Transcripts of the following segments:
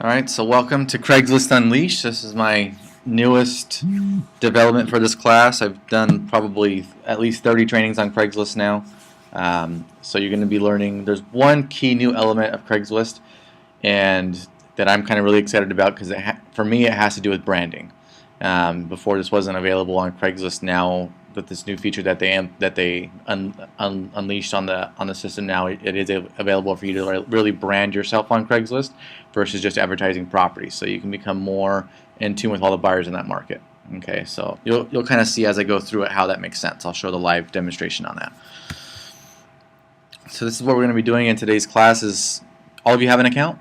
Alright, so welcome to Craigslist Unleashed. This is my newest development for this class. I've done probably at least 30 trainings on Craigslist now. So you're going to be learning, there's one key new element of Craigslist and that I'm kind of really excited about because for me it has to do with branding. Before this wasn't available on Craigslist. Now with this new feature that they unleashed on the system, now it is available for you to really brand yourself on Craigslist versus just advertising properties. So you can become more in tune with all the buyers in that market. Okay, so you'll kind of see as I go through it how that makes sense. I'll show the live demonstration on that. So this is what we're going to be doing in today's class. Is all of you have an account?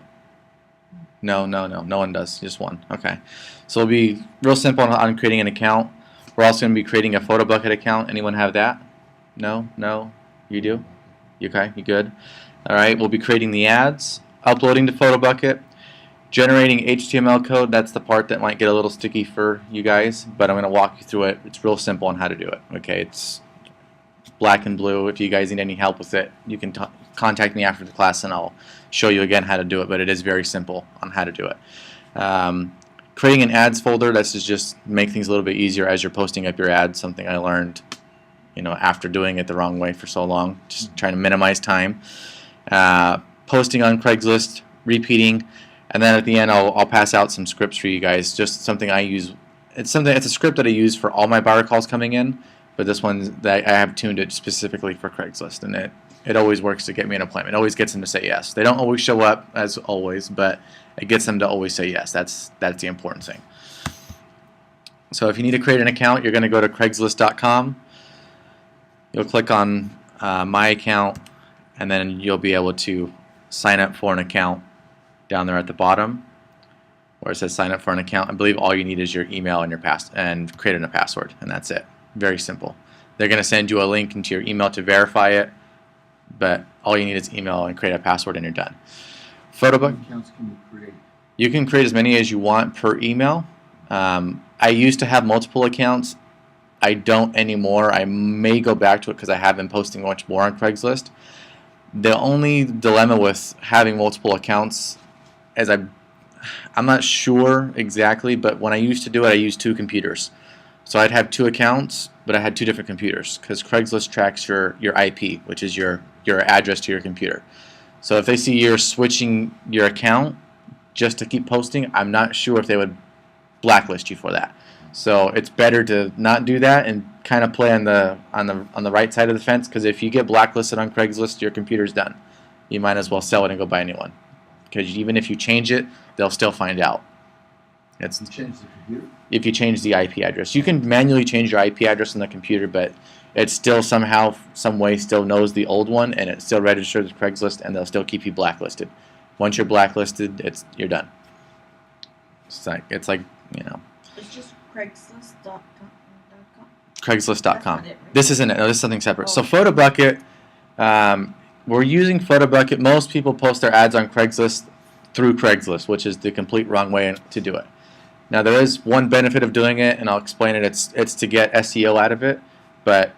No one does, just one. Okay, so it'll be real simple on creating an account. We're also going to be creating a photo bucket account. Anyone have that? No? You do? Okay, you good? Alright, we'll be creating the ads, uploading to photo bucket, generating HTML code. That's the part that might get a little sticky for you guys, but I'm going to walk you through it. It's real simple on how to do it. Okay, it's black and blue. If you guys need any help with it, you can contact me after the class and I'll show you again how to do it, but it is very simple on how to do it. Creating an ads folder, that's just make things a little bit easier as you're posting up your ads, something I learned after doing it the wrong way for so long, just trying to minimize time. Posting on Craigslist, repeating, and then at the end I'll pass out some scripts for you guys, just something I use. It's a script that I use for all my buyer calls coming in, but this one that I have tuned it specifically for Craigslist, and it always works to get me an appointment. It always gets them to say yes. They don't always show up, as always, but it gets them to always say yes. That's the important thing. So if you need to create an account, you're going to go to Craigslist.com. You'll click on My Account, and then you'll be able to sign up for an account down there at the bottom where it says sign up for an account. I believe all you need is your email and creating a password, and that's it. Very simple. They're going to send you a link into your email to verify it, but all you need is email and create a password and you're done. Photo book. Accounts can you create? You can create as many as you want per email. I used to have multiple accounts. I don't anymore. I may go back to it because I have been posting much more on Craigslist. The only dilemma with having multiple accounts is I'm not sure exactly, but when I used to do it, I used 2 computers. So I'd have 2 accounts, but I had 2 different computers because Craigslist tracks your IP, which is your address to your computer. So if they see you're switching your account just to keep posting, I'm not sure if they would blacklist you for that. So it's better to not do that and kind of play on the right side of the fence, because if you get blacklisted on Craigslist, your computer's done. You might as well sell it and go buy a new one, because even if you change it, they'll still find out. You change the computer? If you change the IP address. You can manually change your IP address on the computer, but it still somehow, some way still knows the old one, and it still registers with Craigslist, and they'll still keep you blacklisted. Once you're blacklisted, you're done. It's like It's just Craigslist.com. Craigslist.com. Right? This isn't it. No, this is something separate. Oh. So Photo Bucket, we're using Photo Bucket. Most people post their ads on Craigslist through Craigslist, which is the complete wrong way to do it. Now there is one benefit of doing it, and I'll explain it. It's to get SEO out of it, but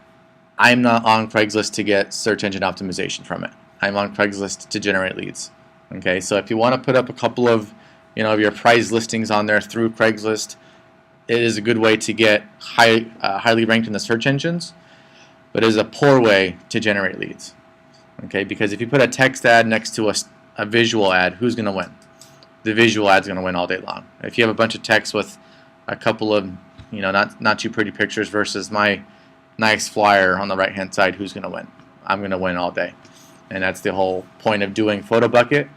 I'm not on Craigslist to get search engine optimization from it. I'm on Craigslist to generate leads. Okay, so if you want to put up a couple of your prize listings on there through Craigslist, it is a good way to get highly ranked in the search engines, but it is a poor way to generate leads. Okay, because if you put a text ad next to a visual ad, who's going to win? The visual ad's going to win all day long. If you have a bunch of text with a couple of not too pretty pictures versus my nice flyer on the right hand side, who's going to win? I'm going to win all day. And that's the whole point of doing Photo Bucket.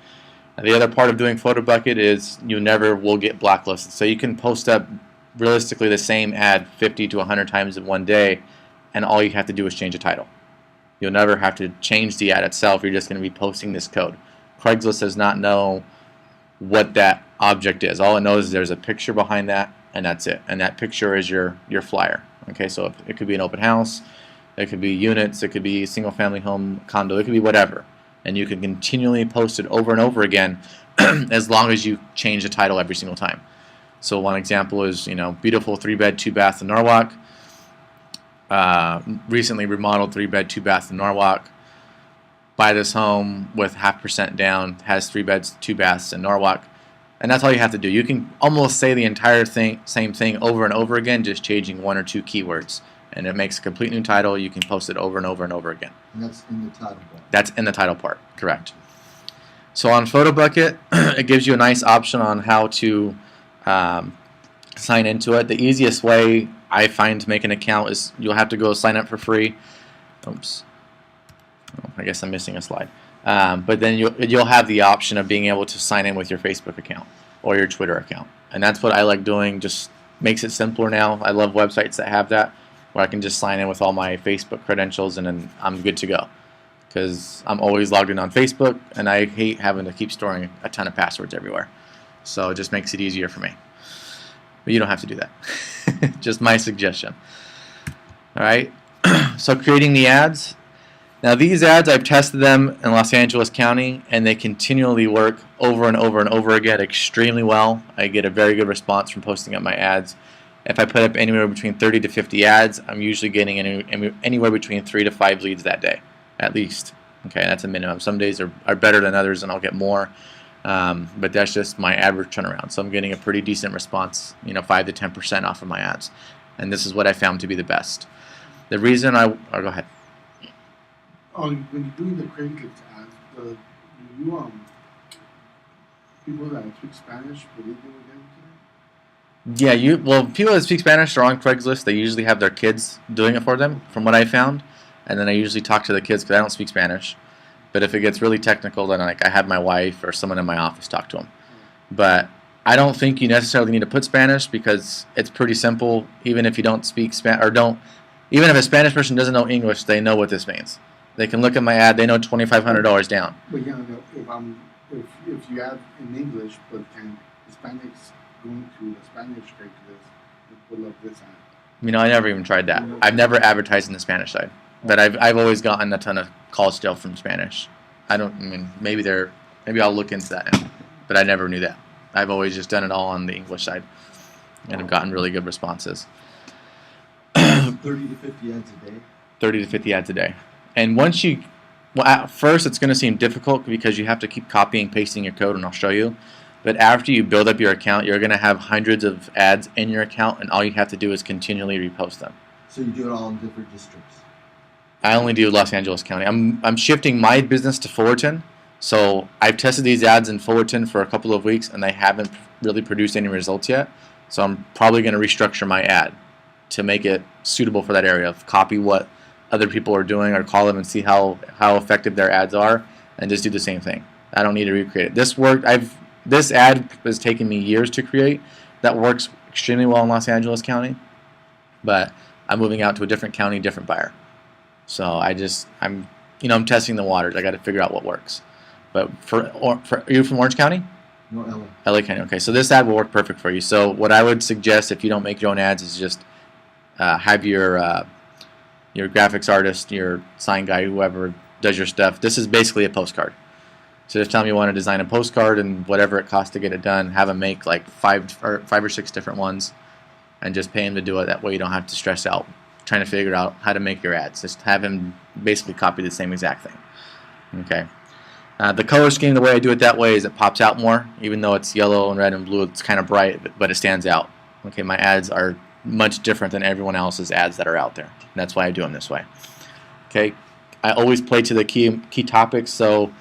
And the other part of doing Photo Bucket is you never will get blacklisted. So you can post up realistically the same ad 50 to 100 times in one day, and all you have to do is change the title. You'll never have to change the ad itself. You're just going to be posting this code. Craigslist does not know what that object is. All it knows is there's a picture behind that, and that's it. And that picture is your flyer. Okay, so it could be an open house, it could be units, it could be single family home, condo, it could be whatever. And you can continually post it over and over again as long as you change the title every single time. So one example is beautiful 3-bed 2-bath in Norwalk. Recently remodeled 3-bed 2-bath in Norwalk. Buy this home with 0.5% down, has 3 beds, 2 baths in Norwalk. And that's all you have to do. You can almost say the entire same thing over and over again, just changing one or two keywords. And it makes a complete new title. You can post it over and over and over again. And that's in the title bar. That's in the title part, correct. So on PhotoBucket, it gives you a nice option on how to sign into it. The easiest way I find to make an account is you'll have to go sign up for free. Oops. Oh, I guess I'm missing a slide. But then you'll have the option of being able to sign in with your Facebook account or your Twitter account. And that's what I like doing. Just makes it simpler now. I love websites that have that, where I can just sign in with all my Facebook credentials and then I'm good to go. Because I'm always logged in on Facebook and I hate having to keep storing a ton of passwords everywhere. So it just makes it easier for me. But you don't have to do that. Just my suggestion. Alright, so creating the ads. Now these ads, I've tested them in Los Angeles County and they continually work over and over and over again extremely well. I get a very good response from posting up my ads. If I put up anywhere between 30 to 50 ads, I'm usually getting anywhere between 3 to 5 leads that day, at least. Okay, that's a minimum. Some days are better than others and I'll get more. But that's just my average turnaround. So I'm getting a pretty decent response, 5 to 10% off of my ads. And this is what I found to be the best. The reason go ahead. When you're doing the Craigslist ads, do you people that speak Spanish, will they do it? Yeah, well, people that speak Spanish are on Craigslist. They usually have their kids doing it for them, from what I found. And then I usually talk to the kids because I don't speak Spanish. But if it gets really technical, then I have my wife or someone in my office talk to them. But I don't think you necessarily need to put Spanish because it's pretty simple. Even if you don't speak Spanish even if a Spanish person doesn't know English, they know what this means. They can look at my ad. They know $2,500 down. But if you add in English, but can Hispanics going to the Spanish Craigslist and pull up this ad? I never even tried that. I've never advertised in the Spanish side, but I've always gotten a ton of calls still from Spanish. Maybe I'll look into that now, but I never knew that. I've always just done it all on the English side, and I've gotten really good responses. 30 to 50 ads a day. 30 to 50 ads a day. And at first it's going to seem difficult because you have to keep copying and pasting your code, and I'll show you. But after you build up your account, you're going to have hundreds of ads in your account, and all you have to do is continually repost them. So you do it all in different districts? I only do Los Angeles County. I'm shifting my business to Fullerton. So I've tested these ads in Fullerton for a couple of weeks, and they haven't really produced any results yet. So I'm probably going to restructure my ad to make it suitable for that area. Copy what other people are doing or call them and see how effective their ads are and just do the same thing. I don't need to recreate it. This worked. This ad has taken me years to create. That works extremely well in Los Angeles County, but I'm moving out to a different county, different buyer. So I'm testing the waters. I got to figure out what works. But are you from Orange County? No, LA. LA County. Okay, so this ad will work perfect for you. So what I would suggest if you don't make your own ads is just have your graphics artist, your sign guy, whoever does your stuff. This is basically a postcard. So just tell them you want to design a postcard and whatever it costs to get it done. Have them make like five or six different ones, and just pay him to do it. That way you don't have to stress out trying to figure out how to make your ads. Just have him basically copy the same exact thing. Okay. The color scheme, the way I do it that way is it pops out more. Even though it's yellow and red and blue, it's kind of bright, but it stands out. Okay, my ads are much different than everyone else's ads that are out there. That's why I do them this way. Okay, I always play to the key topics. So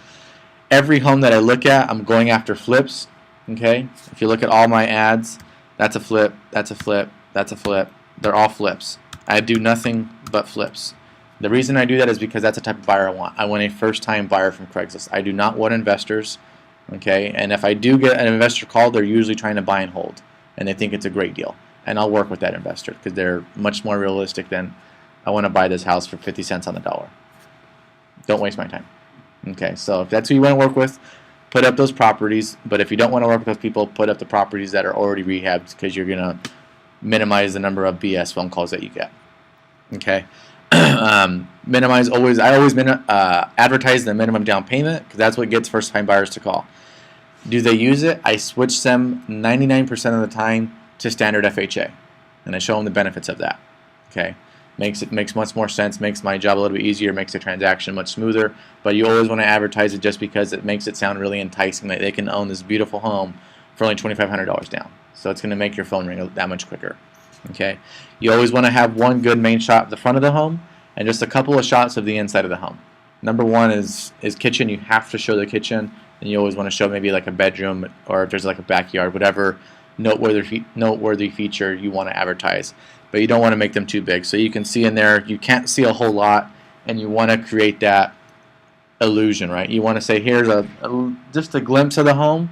every home that I look at, I'm going after flips. Okay, if you look at all my ads, that's a flip, that's a flip, that's a flip. They're all flips. I do nothing but flips. The reason I do that is because that's the type of buyer I want. I want a first-time buyer from Craigslist. I do not want investors. Okay, and if I do get an investor call, they're usually trying to buy and hold, and they think it's a great deal. And I'll work with that investor because they're much more realistic than I want to buy this house for 50 cents on the dollar. Don't waste my time. Okay, so if that's who you want to work with, put up those properties. But if you don't want to work with those people, put up the properties that are already rehabbed because you're going to minimize the number of BS phone calls that you get. Okay, minimize always. I always advertise the minimum down payment because that's what gets first-time buyers to call. Do they use it? I switch them 99% of the time to standard FHA, and I show them the benefits of that. Okay, makes much more sense, makes my job a little bit easier, makes the transaction much smoother. But you always want to advertise it just because it makes it sound really enticing that they can own this beautiful home for only $2,500 down. So it's going to make your phone ring that much quicker. Okay, you always want to have one good main shot of the front of the home and just a couple of shots of the inside of the home. Number one is kitchen. You have to show the kitchen, and you always want to show maybe like a bedroom or if there's like a backyard, whatever noteworthy feature you want to advertise. But you don't want to make them too big. So you can see in there, you can't see a whole lot, and you want to create that illusion, right? You want to say, here's just a glimpse of the home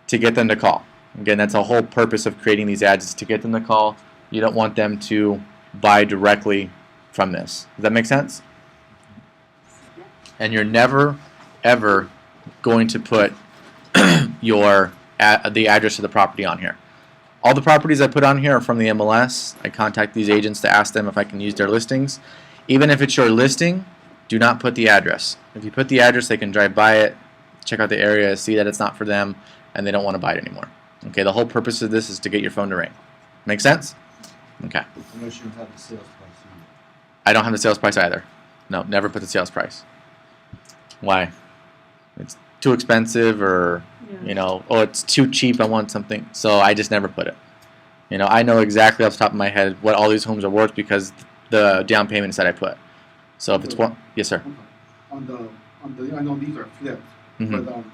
to get them to call. Again, that's the whole purpose of creating these ads, is to get them to call. You don't want them to buy directly from this. Does that make sense? And you're never, ever going to put the address of the property on here. All the properties I put on here are from the MLS. I contact these agents to ask them if I can use their listings. Even if it's your listing, do not put the address. If you put the address, they can drive by it, check out the area, see that it's not for them, and they don't want to buy it anymore. Okay, the whole purpose of this is to get your phone to ring. Make sense? Okay. Unless you have the sales price either. I don't have the sales price either. No, never put the sales price. Why? It's too expensive, or oh, it's too cheap, I want something. So I just never put it. I know exactly off the top of my head what all these homes are worth because the down payments that I put. So if it's one, yes sir. On the I know these are flips, but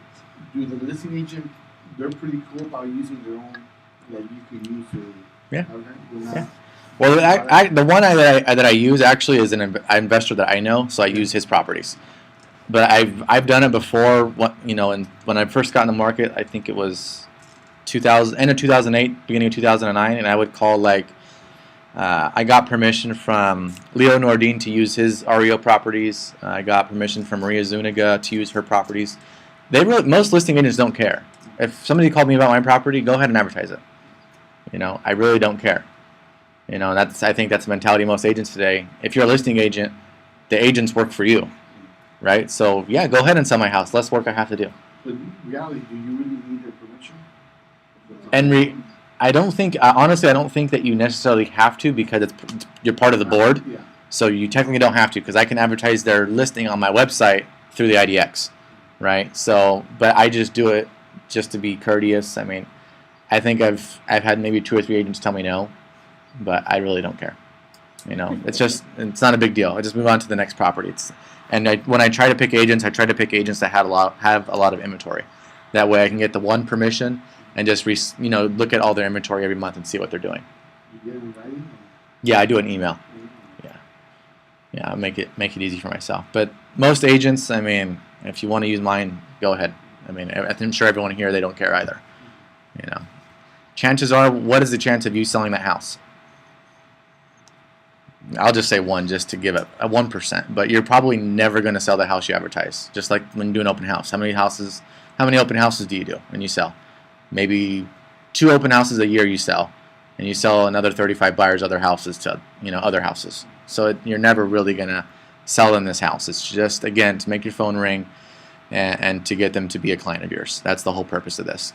do the listing agent, they're pretty cool about using their own, like you can use to. Yeah. Okay, Yeah. Well, the one that I use actually is an investor that I know, so I use his properties. But I've done it before. And when I first got in the market, I think it was end of 2008, beginning of 2009, and I would call I got permission from Leo Nordine to use his REO properties. I got permission from Maria Zuniga to use her properties. Most listing agents don't care. If somebody called me about my property, go ahead and advertise it. I really don't care. I think that's the mentality of most agents today. If you're a listing agent, the agents work for you, right? So yeah, go ahead and sell my house. Less work I have to do. But in reality, do you really need their permission? I don't think, honestly, I don't think that you necessarily have to, because you're part of the board. Yeah. So you technically don't have to, because I can advertise their listing on my website through the IDX, right? So, but I just do it just to be courteous. I mean, I think I've had maybe 2 or 3 agents tell me no, but I really don't care. It's not a big deal. I just move on to the next property. When I try to pick agents, I try to pick agents that have a lot of inventory. That way I can get the one permission and just look at all their inventory every month and see what they're doing. You get it in writing? Yeah, I do an email. Yeah, I make it easy for myself. But most agents, I mean, if you want to use mine, go ahead. I mean, I'm sure everyone here, they don't care either. Chances are, what is the chance of you selling that house? I'll just say 1, just to give it a 1%. But you're probably never going to sell the house you advertise. Just like when you do an open house. How many open houses do you do and you sell? Maybe 2 open houses a year you sell, and you sell another 35 buyers other houses to other houses. So you're never really going to sell in this house. It's just, again, to make your phone ring and to get them to be a client of yours. That's the whole purpose of this.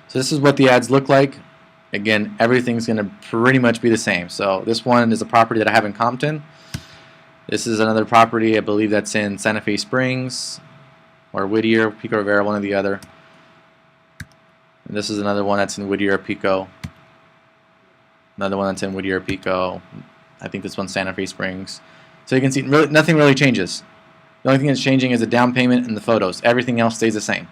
So this is what the ads look like. Again, everything's going to pretty much be the same. So this one is a property that I have in Compton. This is another property, I believe that's in Santa Fe Springs or Whittier, Pico Rivera, one or the other. And this is another one that's in Whittier, Pico. Another one that's in Whittier, Pico. I think this one's Santa Fe Springs. So you can see nothing really changes. The only thing that's changing is the down payment and the photos. Everything else stays the same.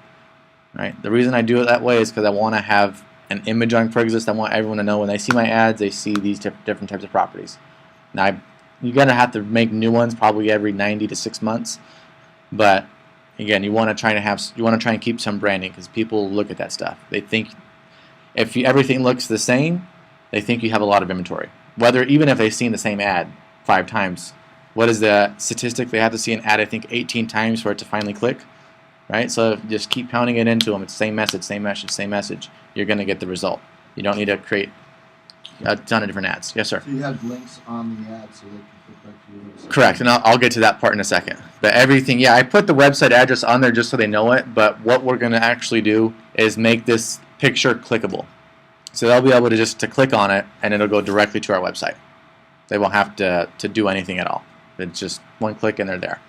Right? The reason I do it that way is because I want to have an image on Craigslist. I want everyone to know when they see my ads, they see these different types of properties. Now, you're going to have to make new ones probably every 90 to 6 months. But again, you want to try and keep some branding, because people look at that stuff. They think if everything looks the same, they think you have a lot of inventory. Even if they've seen the same ad 5 times. What is the statistic? They have to see an ad, I think, 18 times for it to finally click. Right? So just keep pounding it into them. It's same message, same message, same message. You're going to get the result. You don't need to create a ton of different ads. Yes, sir? So you have links on the ad so they can click back to your website. Correct, and I'll get to that part in a second. But everything, yeah, I put the website address on there just so they know it, but what we're going to actually do is make this picture clickable. So they'll be able to click on it, and it'll go directly to our website. They won't have to do anything at all. It's just one click and they're there.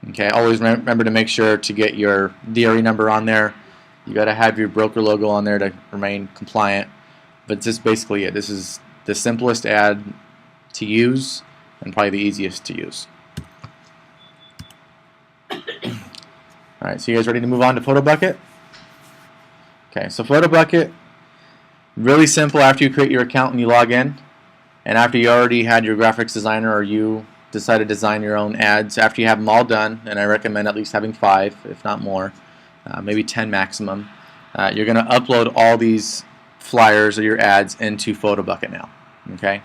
Okay, always remember to make sure to get your DRE number on there. You got to have your broker logo on there to remain compliant. But this is basically it. This is the simplest ad to use and probably the easiest to use. Alright, so you guys ready to move on to Photo Bucket? Okay, so Photo Bucket, really simple after you create your account and you log in, and after you already had your graphics designer or you decide to design your own ads, after you have them all done, and I recommend at least having 5, if not more, maybe 10 maximum, you're going to upload all these flyers or your ads into Photo Bucket now. Okay,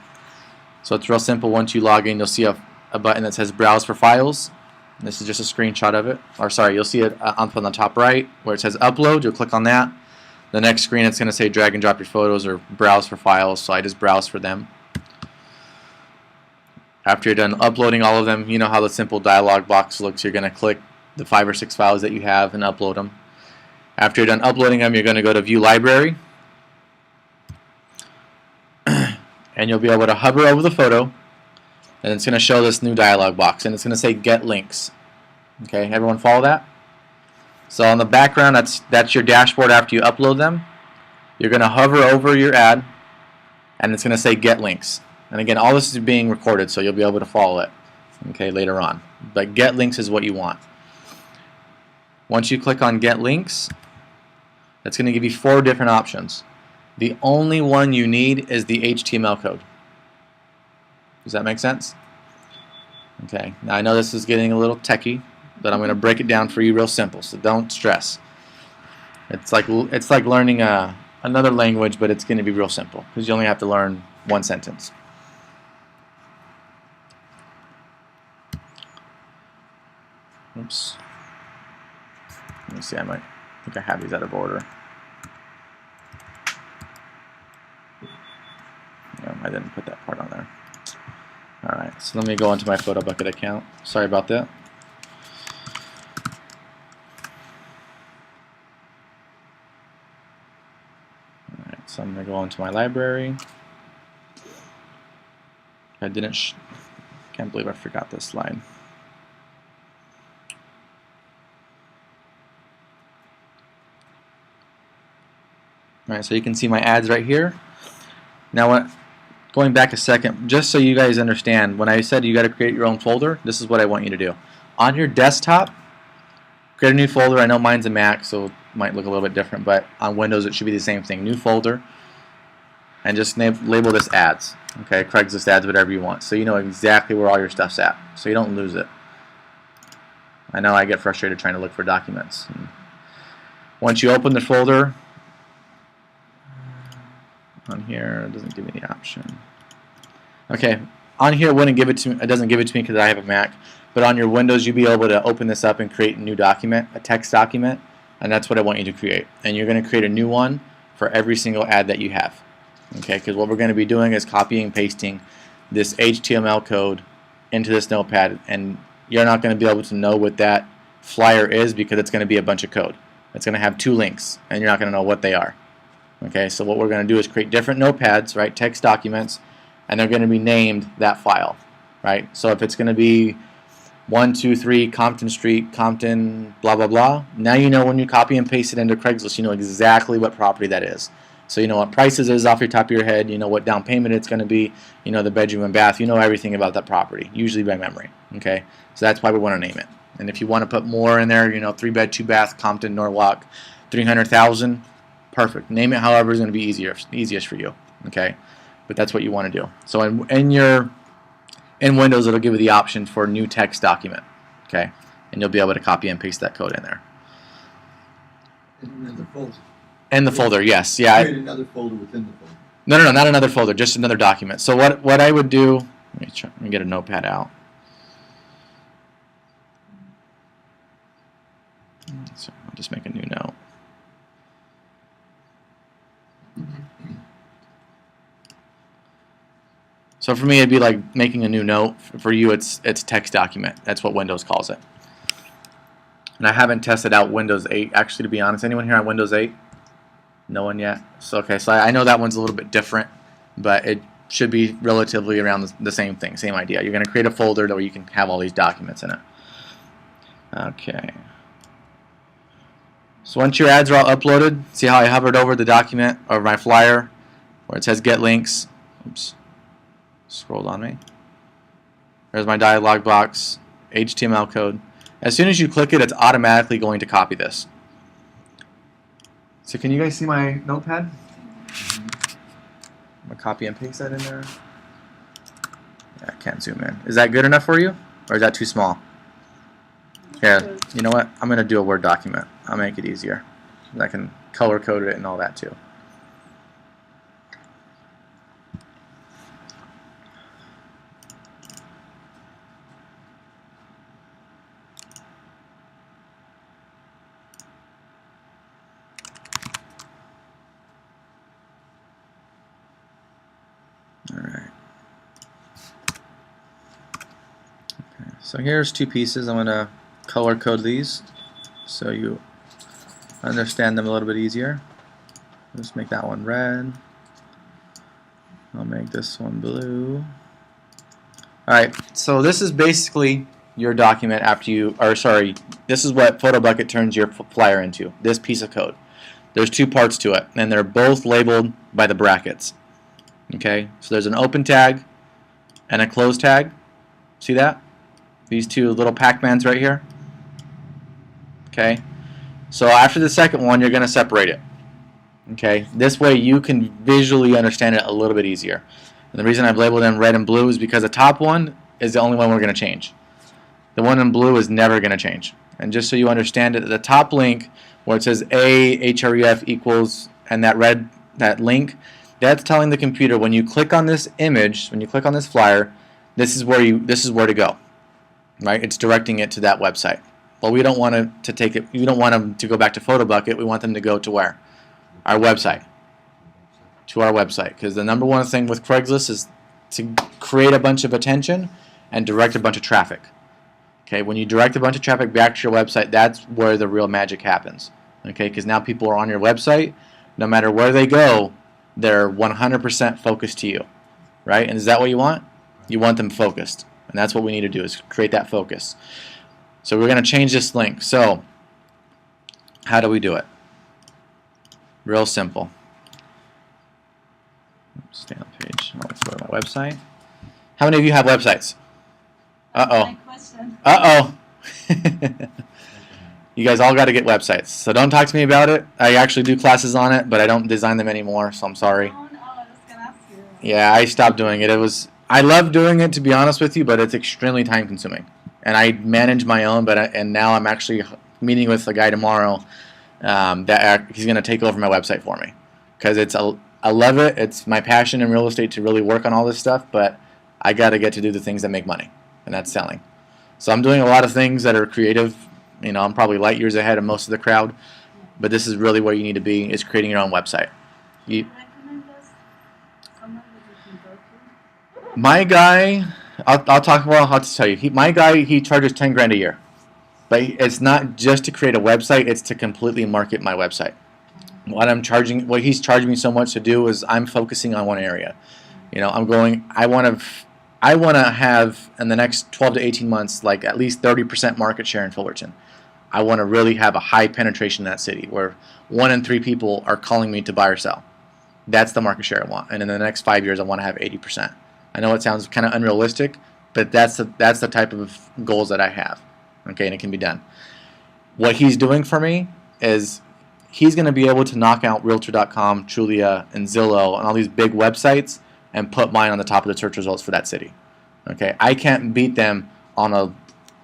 so it's real simple. Once you log in, you'll see a button that says Browse for Files. This is just a screenshot of it. Or sorry, you'll see it on the top right where it says Upload. You'll click on that. The next screen, it's going to say drag and drop your photos or browse for files, so I just browse for them. After you're done uploading all of them, you know how the simple dialog box looks. You're going to click the 5 or 6 files that you have and upload them. After you're done uploading them, you're going to go to View Library. And you'll be able to hover over the photo, and it's going to show this new dialog box, and it's going to say Get Links. Okay, everyone follow that? So on the background, that's your dashboard after you upload them. You're going to hover over your ad, and it's going to say Get Links. And again, all this is being recorded, so you'll be able to follow it, okay, later on. But Get Links is what you want. Once you click on Get Links, that's going to give you 4 different options. The only one you need is the HTML code. Does that make sense? Okay, now I know this is getting a little techy, but I'm going to break it down for you real simple, so don't stress. It's like learning another language, but it's going to be real simple because you only have to learn 1 sentence. Oops. Let me see, I think I have these out of order. No, I didn't put that part on there. Alright, so let me go into my Photo Bucket account. Sorry about that. Alright, so I'm going to go into my library. I can't believe I forgot this slide. Alright, so you can see my ads right here. Now, going back a second, just so you guys understand, when I said you got to create your own folder, this is what I want you to do. On your desktop, create a new folder. I know mine's a Mac, so it might look a little bit different, but on Windows it should be the same thing. New folder, and just label this ads. Okay, Craigslist ads, whatever you want, so you know exactly where all your stuff's at, so you don't lose it. I know I get frustrated trying to look for documents. Once you open the folder, on here it doesn't give me the option. Okay, on here it wouldn't give it to me. It doesn't give it to me because I have a Mac. But on your Windows, you'll be able to open this up and create a new document, a text document, and that's what I want you to create. And you're going to create a new one for every single ad that you have. Okay, because what we're going to be doing is copying and pasting this HTML code into this notepad, and you're not going to be able to know what that flyer is because it's going to be a bunch of code. It's going to have 2 links, and you're not going to know what they are. Okay, so what we're going to do is create different notepads, right, text documents, and they're going to be named that file, right? So if it's going to be 123 Compton Street, Compton, blah, blah, blah, now you know when you copy and paste it into Craigslist, you know exactly what property that is. So you know what prices is off your top of your head, you know what down payment it's going to be, you know the bedroom and bath, you know everything about that property, usually by memory, okay? So that's why we want to name it. And if you want to put more in there, you know, 3-bed, 2-bath, Compton, Norwalk, 300,000, perfect. Name it however is going to be easiest for you. Okay, but that's what you want to do. So in Windows, it'll give you the option for new text document. Okay, and you'll be able to copy and paste that code in there. In another folder. In the folder, yes, yeah. Create another folder within the folder. No, not another folder, just another document. So what I would do, let me get a notepad out. So I'll just make a new note. So for me, it'd be like making a new note. For you, it's text document. That's what Windows calls it. And I haven't tested out Windows 8. Actually, to be honest, anyone here on Windows 8? No one yet? So okay, so I know that one's a little bit different, but it should be relatively around the same thing, same idea. You're going to create a folder where you can have all these documents in it. Okay. So once your ads are all uploaded, see how I hovered over the document or my flyer where it says get links. Oops. Scrolled on me. There's my dialog box, HTML code. As soon as you click it, it's automatically going to copy this. So can you guys see my notepad? I'm going to copy and paste that in there. Yeah, I can't zoom in. Is that good enough for you? Or is that too small? Yeah, you know what? I'm going to do a Word document. I'll make it easier. I can color code it and all that too. Alright. Okay, so here's two pieces. I'm going to color code these so you understand them a little bit easier. Just make that one red. I'll make this one blue. Alright, so this is basically your document after you, or sorry, this is what PhotoBucket turns your flyer into, this piece of code. There's two parts to it, and they're both labeled by the brackets. Okay, so there's an open tag and a close tag. See that? These two little Pac-Mans right here. Okay, so after the second one, you're going to separate it. Okay, this way you can visually understand it a little bit easier. And the reason I've labeled them red and blue is because the top one is the only one we're going to change. The one in blue is never going to change. And just so you understand it, the top link where it says href equals and that link, that's telling the computer when you click on this image, when you click on this flyer, this is where to go. Right? It's directing it to that website. Well, we don't want to take it. We don't want them to go back to PhotoBucket. We want them to go to where? Our website. To our website, because the number one thing with Craigslist is to create a bunch of attention and direct a bunch of traffic. Okay, when you direct a bunch of traffic back to your website, that's where the real magic happens. Okay, because now people are on your website, no matter where they go, they're 100% focused to you, right? And is that what you want? You want them focused, and that's what we need to do is create that focus. So we're going to change this link. So how do we do it? Real simple. Stay on the page. Let's go to my website. How many of you have websites? Uh-oh. Uh-oh. You guys all got to get websites. So don't talk to me about it. I actually do classes on it, but I don't design them anymore, so I'm sorry. Oh no, I was gonna ask you. Yeah, I stopped doing it. I love doing it, to be honest with you, but it's extremely time consuming. And I manage my own, and now I'm actually meeting with a guy tomorrow that he's going to take over my website for me. Because I love it. It's my passion in real estate to really work on all this stuff, but I got to get to do the things that make money, and that's selling. So I'm doing a lot of things that are creative. You know, I'm probably light years ahead of most of the crowd, but this is really where you need to be, is creating your own website. Recommend us someone that you can go to? My guy, I'll tell you, my guy, he charges 10 grand a year. But it's not just to create a website, it's to completely market my website. What he's charging me so much to do is I'm focusing on one area. You know, I want to have in the next 12 to 18 months like at least 30% market share in Fullerton. I want to really have a high penetration in that city where 1 in 3 people are calling me to buy or sell. That's the market share I want. And in the next 5 years I want to have 80%. I know it sounds kind of unrealistic, but that's the type of goals that I have. Okay, and it can be done. What he's doing for me is he's going to be able to knock out Realtor.com, Trulia, and Zillow, and all these big websites, and put mine on the top of the search results for that city. Okay, I can't beat them on a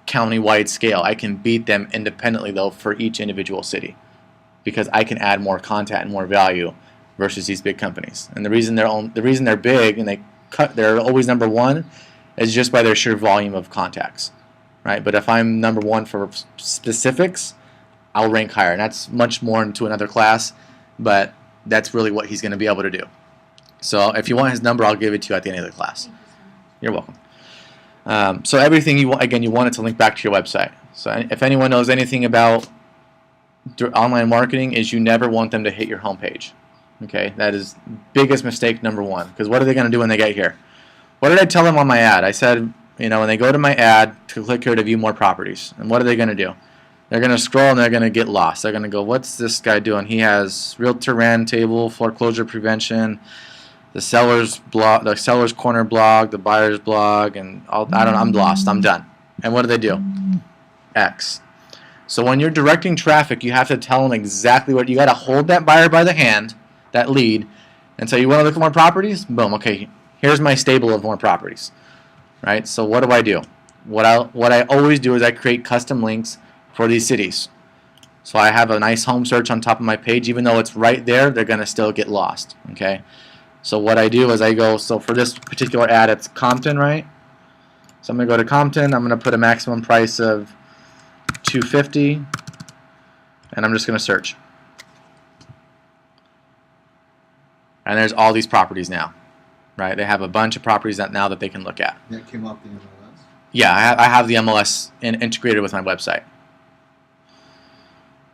county-wide scale. I can beat them independently, though, for each individual city, because I can add more content and more value versus these big companies. And the reason they're big and they're always number one is just by their sheer volume of contacts. Right, but if I'm number one for specifics, I'll rank higher, and that's much more into another class, but that's really what he's going to be able to do. So if you want his number, I'll give it to you at the end of the class. You're welcome. So everything you want it to link back to your website. So if anyone knows anything about online marketing, is you never want them to hit your homepage. Okay, that is biggest mistake number one, because what are they going to do when they get here? What did I tell them on my ad? I said, you know, when they go to my ad, to click here to view more properties. And what are they going to do? They're going to scroll and they're going to get lost. They're going to go, what's this guy doing? He has realtor rand table, foreclosure prevention, the seller's blog, the seller's corner blog, the buyer's blog, and all. I don't know. I'm lost. I'm done. And what do? X. So when you're directing traffic, you have to tell them exactly what you got to hold that buyer by the hand, that lead, and say, you want to look at more properties? Boom. Okay. Here's my stable of more properties. Right. So what do? What I always do is I create custom links for these cities. So I have a nice home search on top of my page. Even though it's right there, they're going to still get lost. Okay. So what I do is I go, so for this particular ad, it's Compton, right? So I'm going to go to Compton. I'm going to put a maximum price of $250, and I'm just going to search. And there's all these properties now, right? They have a bunch of properties now that they can look at. That came off the MLS? Yeah, I have the MLS integrated with my website.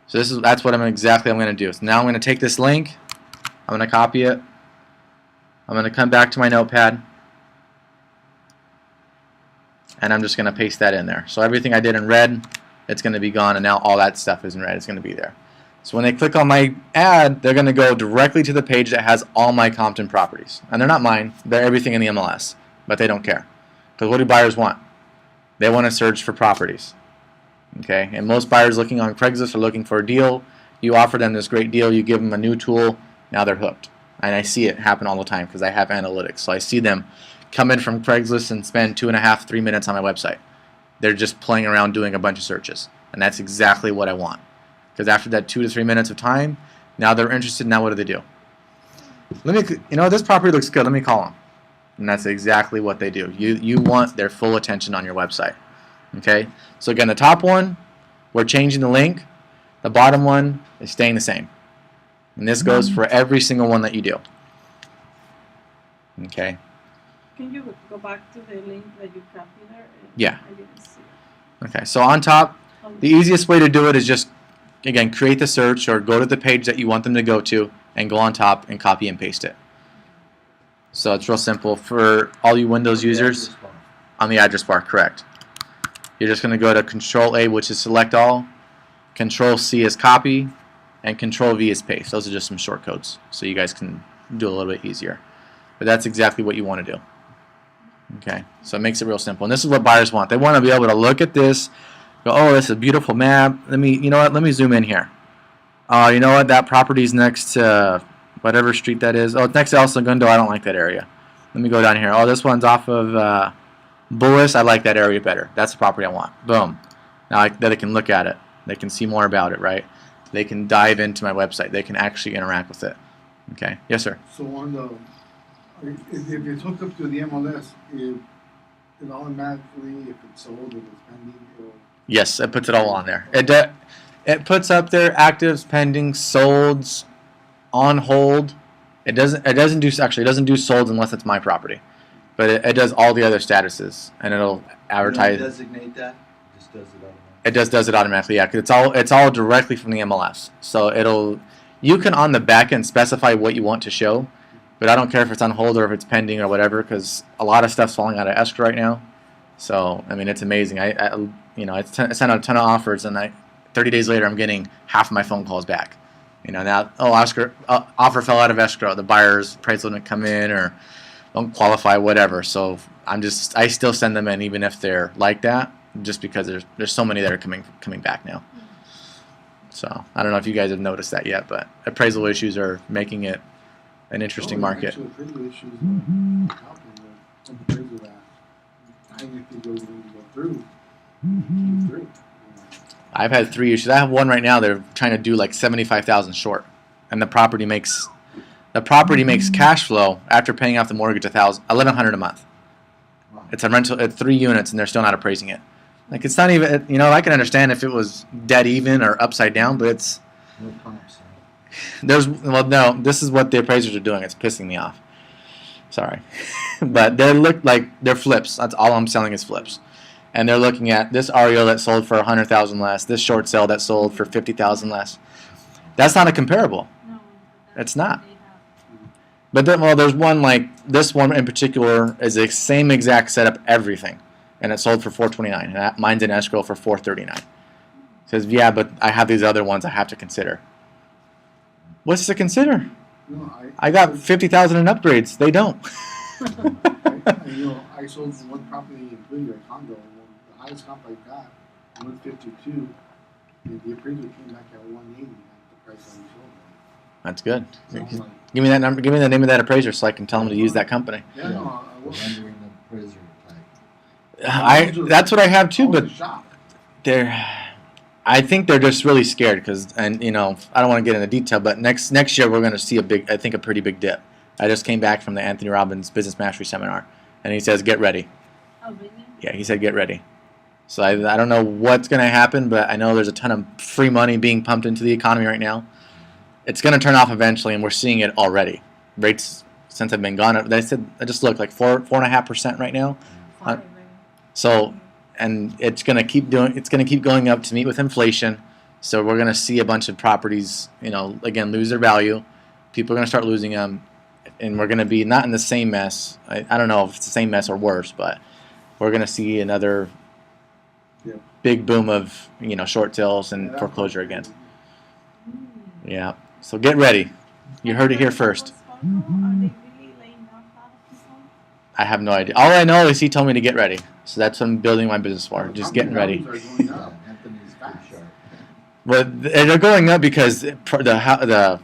So that's what I'm going to do. So now I'm going to take this link. I'm going to copy it. I'm going to come back to my notepad, and I'm just going to paste that in there. So everything I did in red, it's going to be gone, and now all that stuff is in red. It's going to be there. So when they click on my ad, they're going to go directly to the page that has all my Compton properties. And they're not mine. They're everything in the MLS, but they don't care. Because what do buyers want? They want to search for properties. Okay, and most buyers looking on Craigslist are looking for a deal. You offer them this great deal. You give them a new tool. Now they're hooked. And I see it happen all the time because I have analytics. So I see them come in from Craigslist and spend 2.5, 3 minutes on my website. They're just playing around doing a bunch of searches. And that's exactly what I want. Because after that 2 to 3 minutes of time, now they're interested. Now what do? This property looks good. Let me call them. And that's exactly what they do. You want their full attention on your website. Okay? So again, the top one, we're changing the link. The bottom one is staying the same. And this goes for every single one that you do. Okay? Can you go back to the link that you copied there? Yeah. I didn't see it. Okay, so on top, the easiest way to do it is just, again, create the search or go to the page that you want them to go to and go on top and copy and paste it. So it's real simple. For all you Windows users, on the address bar, correct. You're just going to go to Control-A, which is select all, Control-C is copy, and Control-V is paste. Those are just some shortcodes, so you guys can do it a little bit easier. But that's exactly what you want to do. Okay, so it makes it real simple. And this is what buyers want. They want to be able to look at this, go, oh, this is a beautiful map. Let me zoom in here. Oh, you know what? That property's next to whatever street that is. Oh, it's next to El Segundo. I don't like that area. Let me go down here. Oh, this one's off of Bullis. I like that area better. That's the property I want. Boom. Now they can look at it. They can see more about it, right? They can dive into my website. They can actually interact with it. Okay. Yes, sir. So on the, if it's hooked up to the MLS, it automatically, if it's sold, if it's pending, it'll... Yes, it puts it all on there. It puts up there actives, pending, solds, on hold. It doesn't do solds unless it's my property, but it does all the other statuses, and it'll advertise. You don't designate that. It just does it automatically. It does it automatically. Yeah, 'cause it's all directly from the MLS. So you can on the back end specify what you want to show, but I don't care if it's on hold or if it's pending or whatever, because a lot of stuff's falling out of escrow right now. So I mean, it's amazing. I sent out a ton of offers, and 30 days later, I'm getting half of my phone calls back. Now, offer fell out of escrow. The buyer's price limit come in or don't qualify, whatever. So I still send them in even if they're like that, just because there's so many that are coming back now. So I don't know if you guys have noticed that yet, but appraisal issues are making it an interesting market. Actually, appraisal issues are helping with some appraisal that I think goes to go through. I've had 3 issues. I have one right now. They're trying to do like 75,000 short, and the property makes cash flow after paying off the mortgage $1,100 a month. It's a rental. It's 3 units, and they're still not appraising it. Like it's not even. I can understand if it was dead even or upside down, but it's. No comps. No. This is what the appraisers are doing. It's pissing me off. Sorry, but they're flips. That's all I'm selling is flips. And they're looking at this REO that sold for $100,000 less, this short sale that sold for $50,000 less. That's not a comparable. No, It's not. they have. But then, there's one like this one in particular is the same exact setup, everything, and it sold for $429. And mine's in escrow for $439. Says, yeah, but I have these other ones I have to consider. What's to consider? No, I got 50,000 in upgrades. They don't. I sold one property in Whittier, a condo. The highest comp I got, 152. And the appraiser came back at 180 at the price I sold it. That's good. So I'm like, Give me that number. Give me the name of that appraiser so I can tell them to use that company. yeah, no, I The was. rendering appraiser type. That's what I have too, but shocked. I think they're just really scared because, and you know, I don't want to get into detail, but next year we're going to see a pretty big dip. I just came back from the Anthony Robbins Business Mastery Seminar, and he says, get ready. Oh, really? Yeah, he said, get ready. So I don't know what's going to happen, but I know there's a ton of free money being pumped into the economy right now. It's going to turn off eventually, and we're seeing it already. Rates since have been gone up. They said, I just looked like 4.5% right now. Fine, So, and it's going to keep going up to meet with inflation. So we're going to see a bunch of properties, you know, again, lose their value. People are going to start losing them, and we're going to be not in the same mess. I don't know if it's the same mess or worse, but we're going to see another big boom of, you know, short sales and foreclosure again. Yeah. So get ready. You heard it here first. Are they really laying off a lot of people? I have no idea. All I know is he told me to get ready. So that's what I'm building my business for. Just getting ready. Yeah, Anthony's pretty sharp. Well, they're going up because the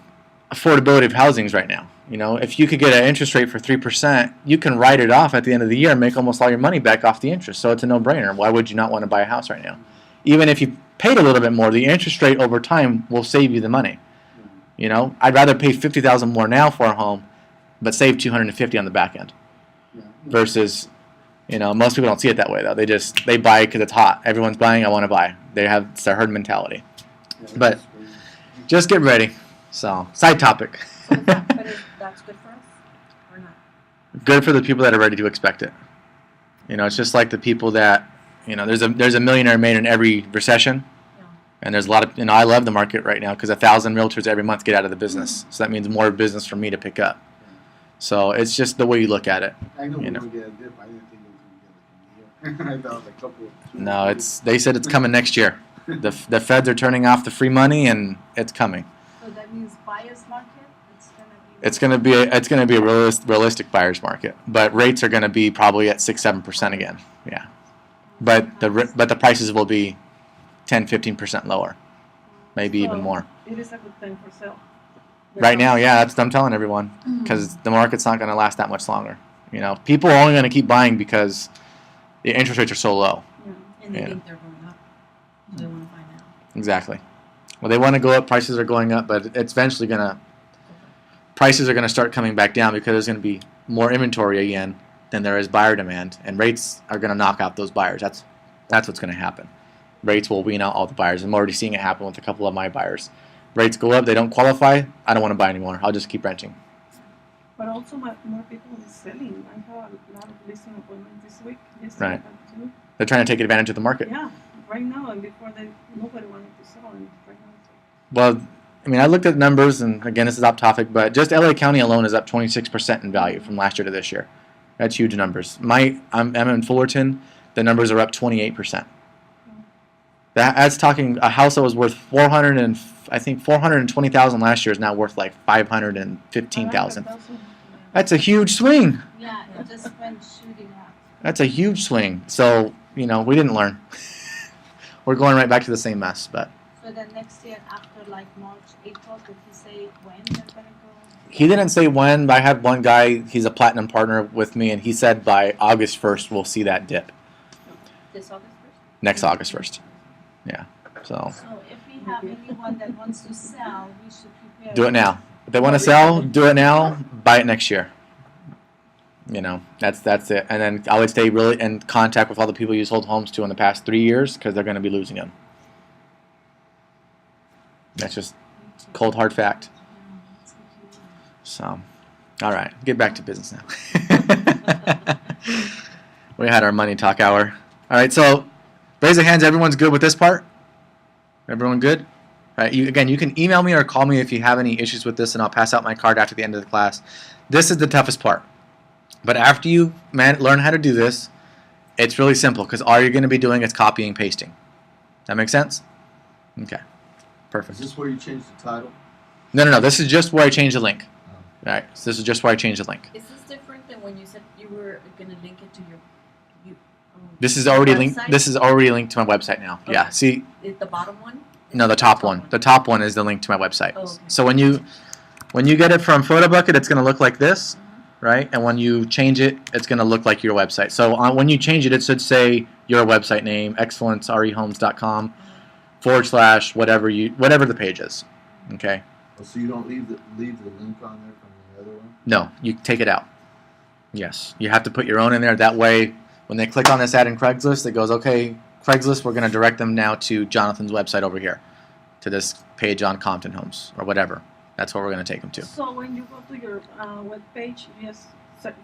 affordability of housings right now. You know, if you could get an interest rate for 3%, you can write it off at the end of the year and make almost all your money back off the interest. So it's a no-brainer. Why would you not want to buy a house right now? Even if you paid a little bit more, the interest rate over time will save you the money. You know, I'd rather pay $50,000 more now for a home, but save $250 on the back end. Versus, you know, most people don't see it that way though. They buy because it's hot. Everyone's buying. I want to buy. It's their herd mentality. But just get ready. So, side topic. But that's good for us or not? Good for the people that are ready to expect it. You know, it's just like the people that, you know, there's a millionaire made in every recession. And there's a lot of, you know, I love the market right now because 1,000 realtors every month get out of the business. So that means more business for me to pick up. So it's just the way you look at it. I know You we're know. going to get a dip. I didn't think it was going to get like a year. I thought it was a couple of 2 No, years. they said it's coming next year. The feds are turning off the free money and it's coming. So that means buyer's market. It's gonna be. It's gonna be a realistic buyer's market, but rates are gonna be probably at 6-7% again. Yeah, but the prices will be 10-15% lower, maybe even more. It is a good time for sale. Right now, yeah, that's what I'm telling everyone because the market's not going to last that much longer. You know, people are only going to keep buying because the interest rates are so low. Yeah. And they Yeah. think they're going up. So they want to buy now. Exactly. Well, they want to go up. Prices are going up, but it's eventually prices are going to start coming back down because there's going to be more inventory again than there is buyer demand, and rates are going to knock out those buyers. That's what's going to happen. Rates will wean out all the buyers. I'm already seeing it happen with a couple of my buyers. Rates go up, they don't qualify, I don't want to buy anymore. I'll just keep renting. But also, more people is selling. I have a lot of listing appointments this week. Right. I had 2. They're trying to take advantage of the market. Yeah, right now and before nobody wanted to sell, and right now it's like, Well, I mean, I looked at numbers, and again, this is off topic, but just LA County alone is up 26% in value from last year to this year. That's huge numbers. I'm in Fullerton. The numbers are up 28%. That's talking a house that was worth $420,000 last year is now worth like $515,000. That's a huge swing. Yeah, it just went shooting up. That's a huge swing. So, you know, we didn't learn. We're going right back to the same mess. But So then next year after like March, April, did he say when they're gonna go? he didn't say when, but I had one guy, he's a platinum partner with me, and he said by August 1st we'll see that dip. This August 1st? Next August 1st. Yeah. So So if we have anyone that wants to sell, we should prepare. do it now. If they want to sell, do it now, buy it next year. You know, that's it. And then I would stay really in contact with all the people you sold homes to in the past 3 years because they're going to be losing them. That's just cold hard fact. So, all right, get back to business now. We had our money talk hour. All right, so raise of hands. Everyone's good with this part? Everyone good? All right, you can email me or call me if you have any issues with this, and I'll pass out my card after the end of the class. This is the toughest part. But after you learn how to do this, it's really simple because all you're going to be doing is copying and pasting. That make sense? Okay, Is perfect. this where you change the title? No. This is just where I change the link. Oh. All right. So this is just where I change the link. Is this different than when you said you were going to link it to your This is already website? linked. This is already linked to my website now. Yeah. Okay. See, Is the bottom one? no, the top one. The top one is the link to my website. Oh, okay. So when you get it from PhotoBucket, it's going to look like this, right? And when you change it, it's going to look like your website. So when you change it, it should say your website name, excellencerehomes.com / whatever the page is. Okay. Oh, so you don't leave the link on there from the other one? No, you take it out. Yes, you have to put your own in there. That way, when they click on this ad in Craigslist, it goes, okay, Craigslist, we're going to direct them now to Jonathan's website over here, to this page on Compton Homes or whatever. That's where we're going to take them to. So when you go to your web page, you just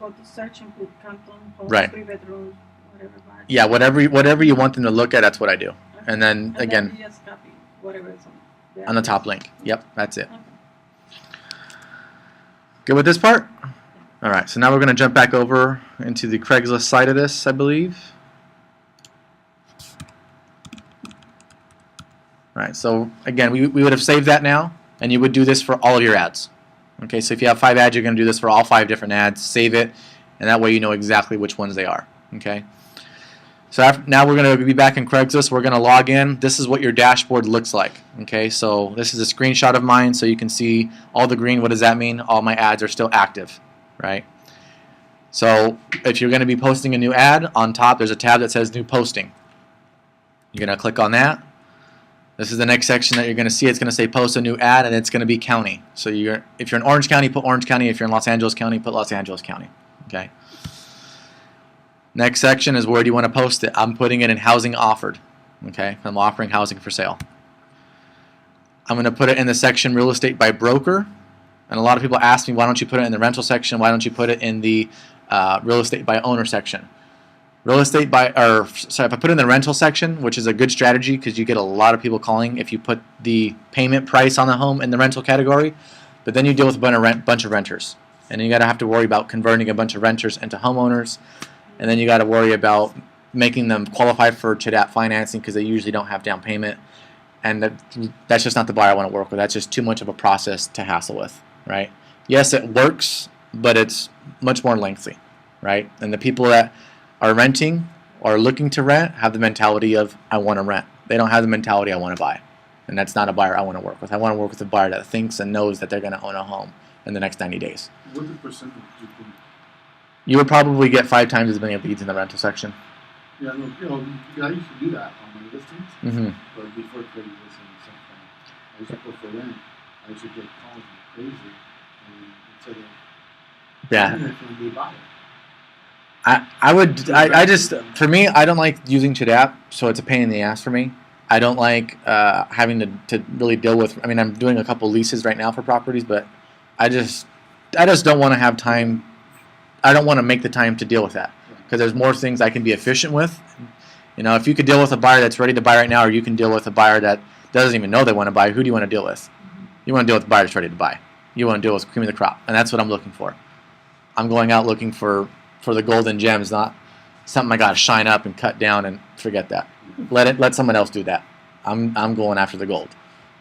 go to search and put Canton Homes, Right. 3 bedrooms, whatever. Yeah, whatever you want them to look at, that's what I do. Okay. And then again, then you just copy whatever is on the top link. Yep, that's it. Okay. Good with this part? All right, so now we're going to jump back over into the Craigslist side of this, I believe. All right, so again, we would have saved that now, and you would do this for all of your ads. Okay, so if you have 5 ads, you're going to do this for all 5 different ads, save it, and that way you know exactly which ones they are. Okay. So now we're going to be back in Craigslist. We're going to log in. This is what your dashboard looks like. Okay, so this is a screenshot of mine, so you can see all the green. What does that mean? All my ads are still active, right? So if you're going to be posting a new ad, on top there's a tab that says New Posting. You're going to click on that. This is the next section that you're going to see. It's going to say Post a New Ad, and it's going to be county. So if you're in Orange County, put Orange County. If you're in Los Angeles County, put Los Angeles County. Okay. Next section is where do you want to post it. I'm putting it in housing offered. Okay, I'm offering housing for sale. I'm going to put it in the section real estate by broker. And a lot of people ask me, why don't you put it in the rental section? Why don't you put it in the real estate by owner section? If I put it in the rental section, which is a good strategy because you get a lot of people calling if you put the payment price on the home in the rental category, but then you deal with a bunch of renters. And then you got to have to worry about converting a bunch of renters into homeowners. And then you got to worry about making them qualify for CHDAP financing because they usually don't have down payment. And that's just not the buyer I want to work with. That's just too much of a process to hassle with, right? Yes, it works, but it's much more lengthy, right? And the people that are renting or looking to rent have the mentality of, I want to rent. They don't have the mentality, I want to buy. And that's not a buyer I want to work with. I want to work with a buyer that thinks and knows that they're going to own a home in the next 90 days. What's the percentage you think? You would probably get 5 times as many leads in the rental section. Yeah, no, I used to do that on my listings, Mm-hmm. but before Craigslist and stuff, I used to go for rent. I used to get calls like crazy, and instead of Yeah. from the buyer. I just, for me, I don't like using CHDAP, so it's a pain in the ass for me. I don't like having to really deal with, I mean, I'm doing a couple leases right now for properties, but I just don't want to have time. I don't want to make the time to deal with that because there's more things I can be efficient with. You know, if you could deal with a buyer that's ready to buy right now, or you can deal with a buyer that doesn't even know they want to buy, who do you want to deal with? You want to deal with the buyer that's ready to buy. You want to deal with cream of the crop, and that's what I'm looking for. I'm going out looking for the golden gems, not something I got to shine up and cut down and forget that. Let someone else do that. I'm going after the gold.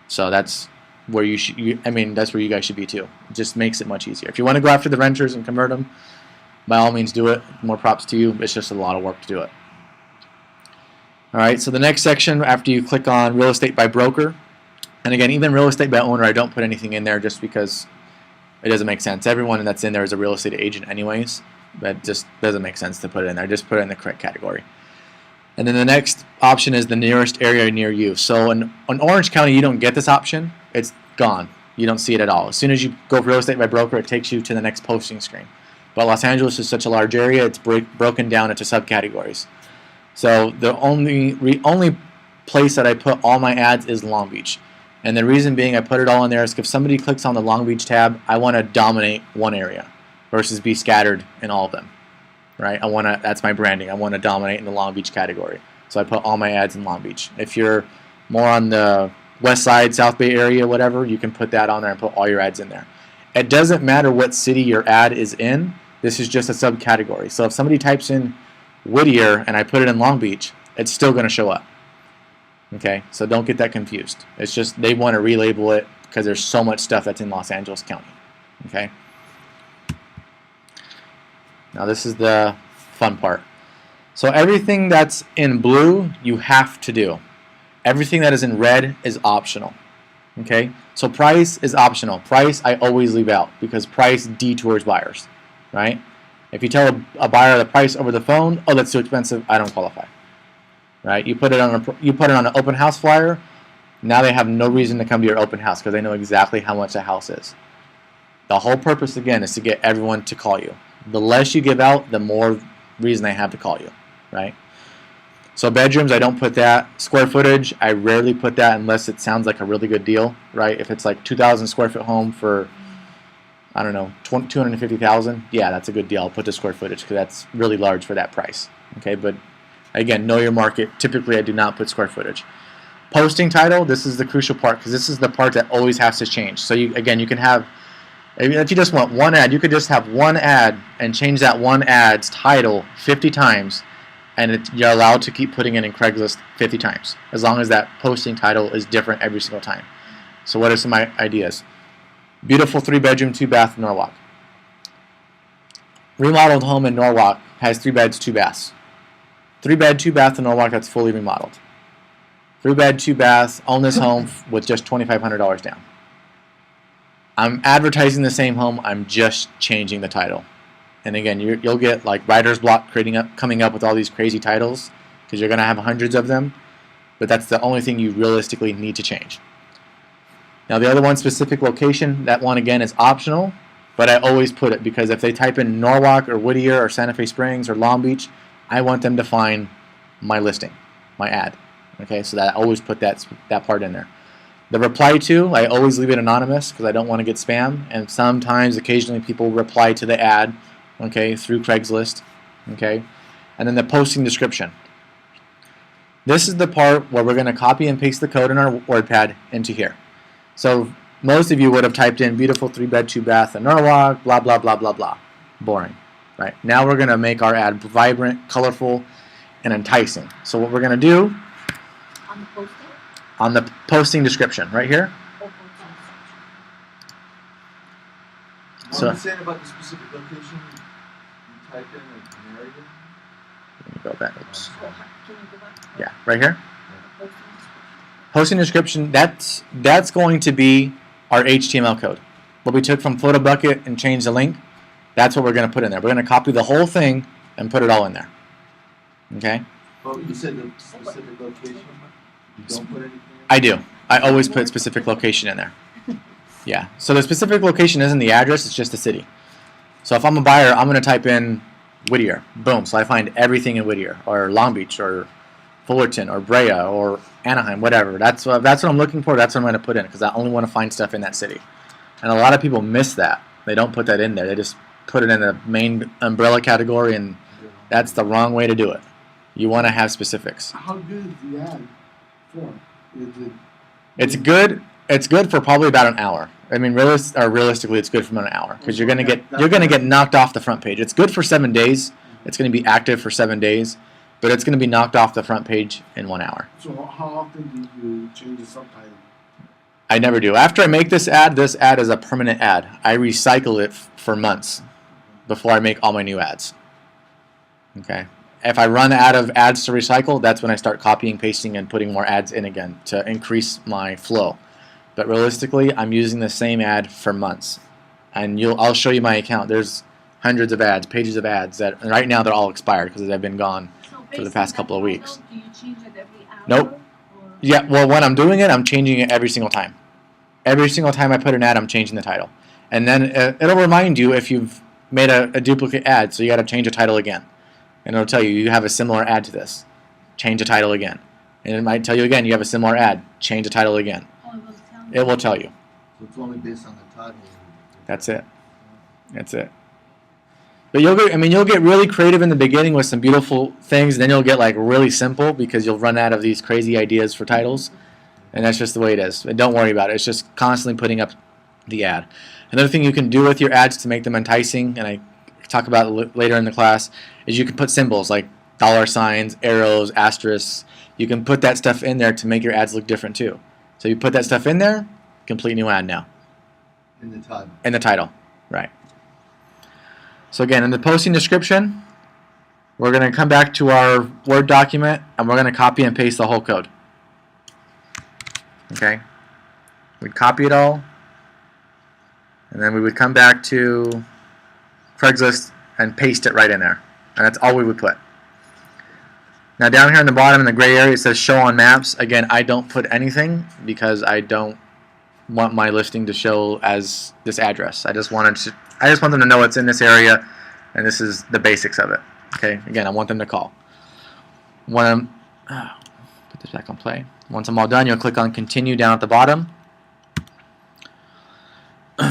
So that's where that's where you guys should be too. It just makes it much easier. If you want to go after the renters and convert them, by all means do it. More props to you. It's just a lot of work to do it. All right, so the next section after you click on real estate by broker, and again, even real estate by owner, I don't put anything in there just because it doesn't make sense. Everyone that's in there is a real estate agent anyways. That just doesn't make sense to put it in there. Just put it in the correct category. And then the next option is the nearest area near you. So in Orange County, you don't get this option. It's gone. You don't see it at all. As soon as you go for real estate by broker, it takes you to the next posting screen. But Los Angeles is such a large area, it's broken down into subcategories. So the only place that I put all my ads is Long Beach. And the reason being I put it all in there is if somebody clicks on the Long Beach tab, I want to dominate one area versus be scattered in all of them. Right? That's my branding. I want to dominate in the Long Beach category. So I put all my ads in Long Beach. If you're more on the West Side, South Bay area, whatever, you can put that on there and put all your ads in there. It doesn't matter what city your ad is in. This is just a subcategory. So if somebody types in Whittier and I put it in Long Beach, it's still going to show up. Okay, so don't get that confused. It's just they want to relabel it because there's so much stuff that's in Los Angeles County. Okay. Now this is the fun part. So everything that's in blue you have to do. Everything that is in red is optional. Okay. So price is optional. Price I always leave out because price detours buyers, right? If you tell a buyer the price over the phone, oh that's too expensive, I don't qualify. Right? You put it on an open house flyer. Now they have no reason to come to your open house because they know exactly how much the house is. The whole purpose again is to get everyone to call you. The less you give out, the more reason they have to call you, right? So bedrooms, I don't put that. Square footage, I rarely put that unless it sounds like a really good deal, right? If it's like 2,000 square foot home for, I don't know, 250,000, yeah, that's a good deal. I'll put the square footage because that's really large for that price. Okay, but again, know your market. Typically, I do not put square footage. Posting title, this is the crucial part because this is the part that always has to change. So you can have, if you just want one ad, you could just have one ad and change that one ad's title 50 times, and you're allowed to keep putting it in Craigslist 50 times as long as that posting title is different every single time. So what are some ideas? Beautiful 3-bedroom, 2-bath Norwalk. Remodeled home in Norwalk has 3 beds, 2 baths. 3-bed, 2-bath in Norwalk that's fully remodeled. 3-bed, 2-bath, own this home with just $2,500 down. I'm advertising the same home, I'm just changing the title. And again, you'll get like writer's block coming up with all these crazy titles because you're going to have hundreds of them, but that's the only thing you realistically need to change. Now the other one, specific location, that one again is optional, but I always put it because if they type in Norwalk or Whittier or Santa Fe Springs or Long Beach, I want them to find my listing, my ad. Okay, so that I always put that part in there. The reply to, I always leave it anonymous because I don't want to get spam, and sometimes, occasionally, people reply to the ad, okay, through Craigslist, okay, and then the posting description. This is the part where we're going to copy and paste the code in our WordPad into here. So most of you would have typed in beautiful 3-bed, 2-bath in Norwalk, blah, blah, blah, blah, blah. Boring, right? Now we're going to make our ad vibrant, colorful, and enticing. So what we're going to do On the posting? on the posting description right here. Or posting section? What So are you saying about the specific location? You type in an area? let me go back. Oops. Can you go back? Yeah, right here. The posting description. Posting description, that's going to be our HTML code. What we took from PhotoBucket and changed the link, that's what we're going to put in there. We're going to copy the whole thing and put it all in there. Okay? Oh, you said the specific location? You don't put anything in? I do. I always put specific location in there. Yeah. So the specific location isn't the address, it's just the city. So if I'm a buyer, I'm going to type in Whittier. Boom. So I find everything in Whittier or Long Beach or Fullerton or Brea or Anaheim, whatever. That's what I'm looking for. That's what I'm going to put in because I only want to find stuff in that city. And a lot of people miss that. They don't put that in there. They just put it in the main umbrella category, and that's the wrong way to do it. You want to have specifics. How good is the ad for? Is it It's good. It's good for probably about an hour. I mean, realistically, it's good for about an hour because you're gonna get knocked off the front page. It's good for 7 days. It's gonna be active for 7 days, but it's gonna be knocked off the front page in 1 hour. So how often do you change the subtitle? I never do. After I make this ad is a permanent ad. I recycle it for months before I make all my new ads. Okay. If I run out of ads to recycle, that's when I start copying, pasting, and putting more ads in again to increase my flow. But realistically, I'm using the same ad for months. And I'll show you my account. There's hundreds of ads, pages of ads that right now they're all expired because they've been gone for the past couple of weeks. Do you change it every hour? Nope. Or? Yeah, well, when I'm doing it, I'm changing it every single time. Every single time I put an ad, I'm changing the title. And then it'll remind you if you've made a duplicate ad, so you got to change the title again. And it'll tell you, you have a similar ad to this. Change the title again. And it might tell you again, you have a similar ad. Change the title again. Oh, it will tell me. It will tell you. So it's only based on the title. That's it. That's it. But you'll get really creative in the beginning with some beautiful things, then you'll get like really simple because you'll run out of these crazy ideas for titles. And that's just the way it is. And don't worry about it. It's just constantly putting up the ad. Another thing you can do with your ads to make them enticing, and I talk about it later in the class, is you can put symbols like dollar signs, arrows, asterisks. you can put that stuff in there to make your ads look different too. So you put that stuff in there, complete new ad now. In the title. In the title, right. So again, in the posting description, we're going to come back to our Word document and we're going to copy and paste the whole code. Okay? We'd copy it all, and then we would come back to Craigslist and paste it right in there. And that's all we would put. Now down here in the bottom in the gray area it says show on maps. Again, I don't put anything because I don't want my listing to show as this address. I just want them to know it's in this area and this is the basics of it. Okay, again, I want them to call. Put this back on play. Once I'm all done, you'll click on continue down at the bottom.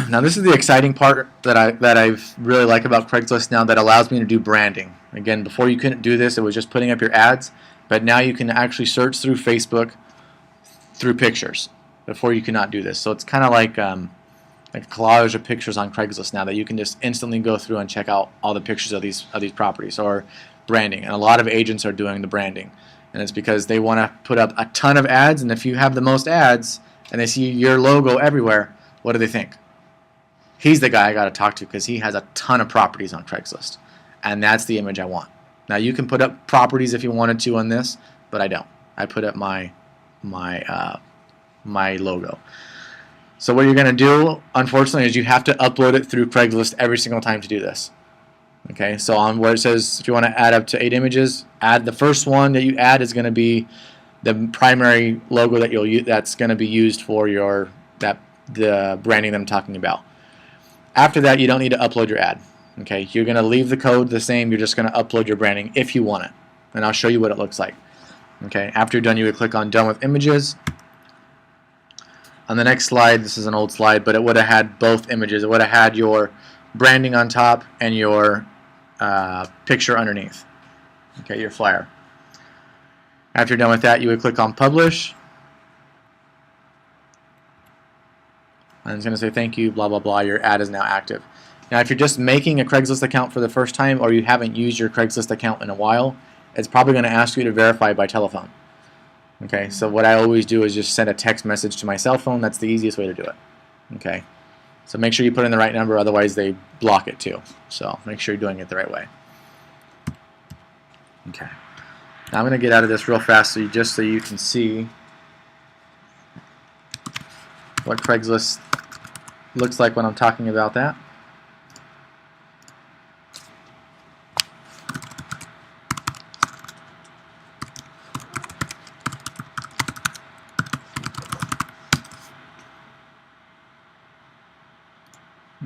Now this is the exciting part that I really like about Craigslist now that allows me to do branding. Again, before you couldn't do this, it was just putting up your ads, but now you can actually search through Facebook through pictures. Before you could not do this. So it's kind of like a collage of pictures on Craigslist now that you can just instantly go through and check out all the pictures of these properties or branding. And a lot of agents are doing the branding. And it's because they want to put up a ton of ads, and if you have the most ads and they see your logo everywhere, what do they think? He's the guy I got to talk to because he has a ton of properties on Craigslist. And that's the image I want. Now you can put up properties if you wanted to on this, but I don't. I put up my logo. So what you're going to do, unfortunately, is you have to upload it through Craigslist every single time to do this. Okay, so on where it says if you want to add up to 8 images, add the first one that you add is going to be the primary logo that that's going to be used for the branding that I'm talking about. After that, you don't need to upload your ad. Okay, you're going to leave the code the same. You're just going to upload your branding if you want it, and I'll show you what it looks like. Okay, after you're done, you would click on Done with Images. On the next slide, this is an old slide, but it would have had both images. It would have had your branding on top and your picture underneath. Okay, your flyer. After you're done with that, you would click on Publish. And it's going to say thank you, blah, blah, blah. Your ad is now active. Now, if you're just making a Craigslist account for the first time or you haven't used your Craigslist account in a while, it's probably going to ask you to verify by telephone. Okay, so what I always do is just send a text message to my cell phone. That's the easiest way to do it. Okay, so make sure you put in the right number, otherwise they block it too. So make sure you're doing it the right way. Okay, now I'm going to get out of this real fast just so you can see what Craigslist looks like when I'm talking about that.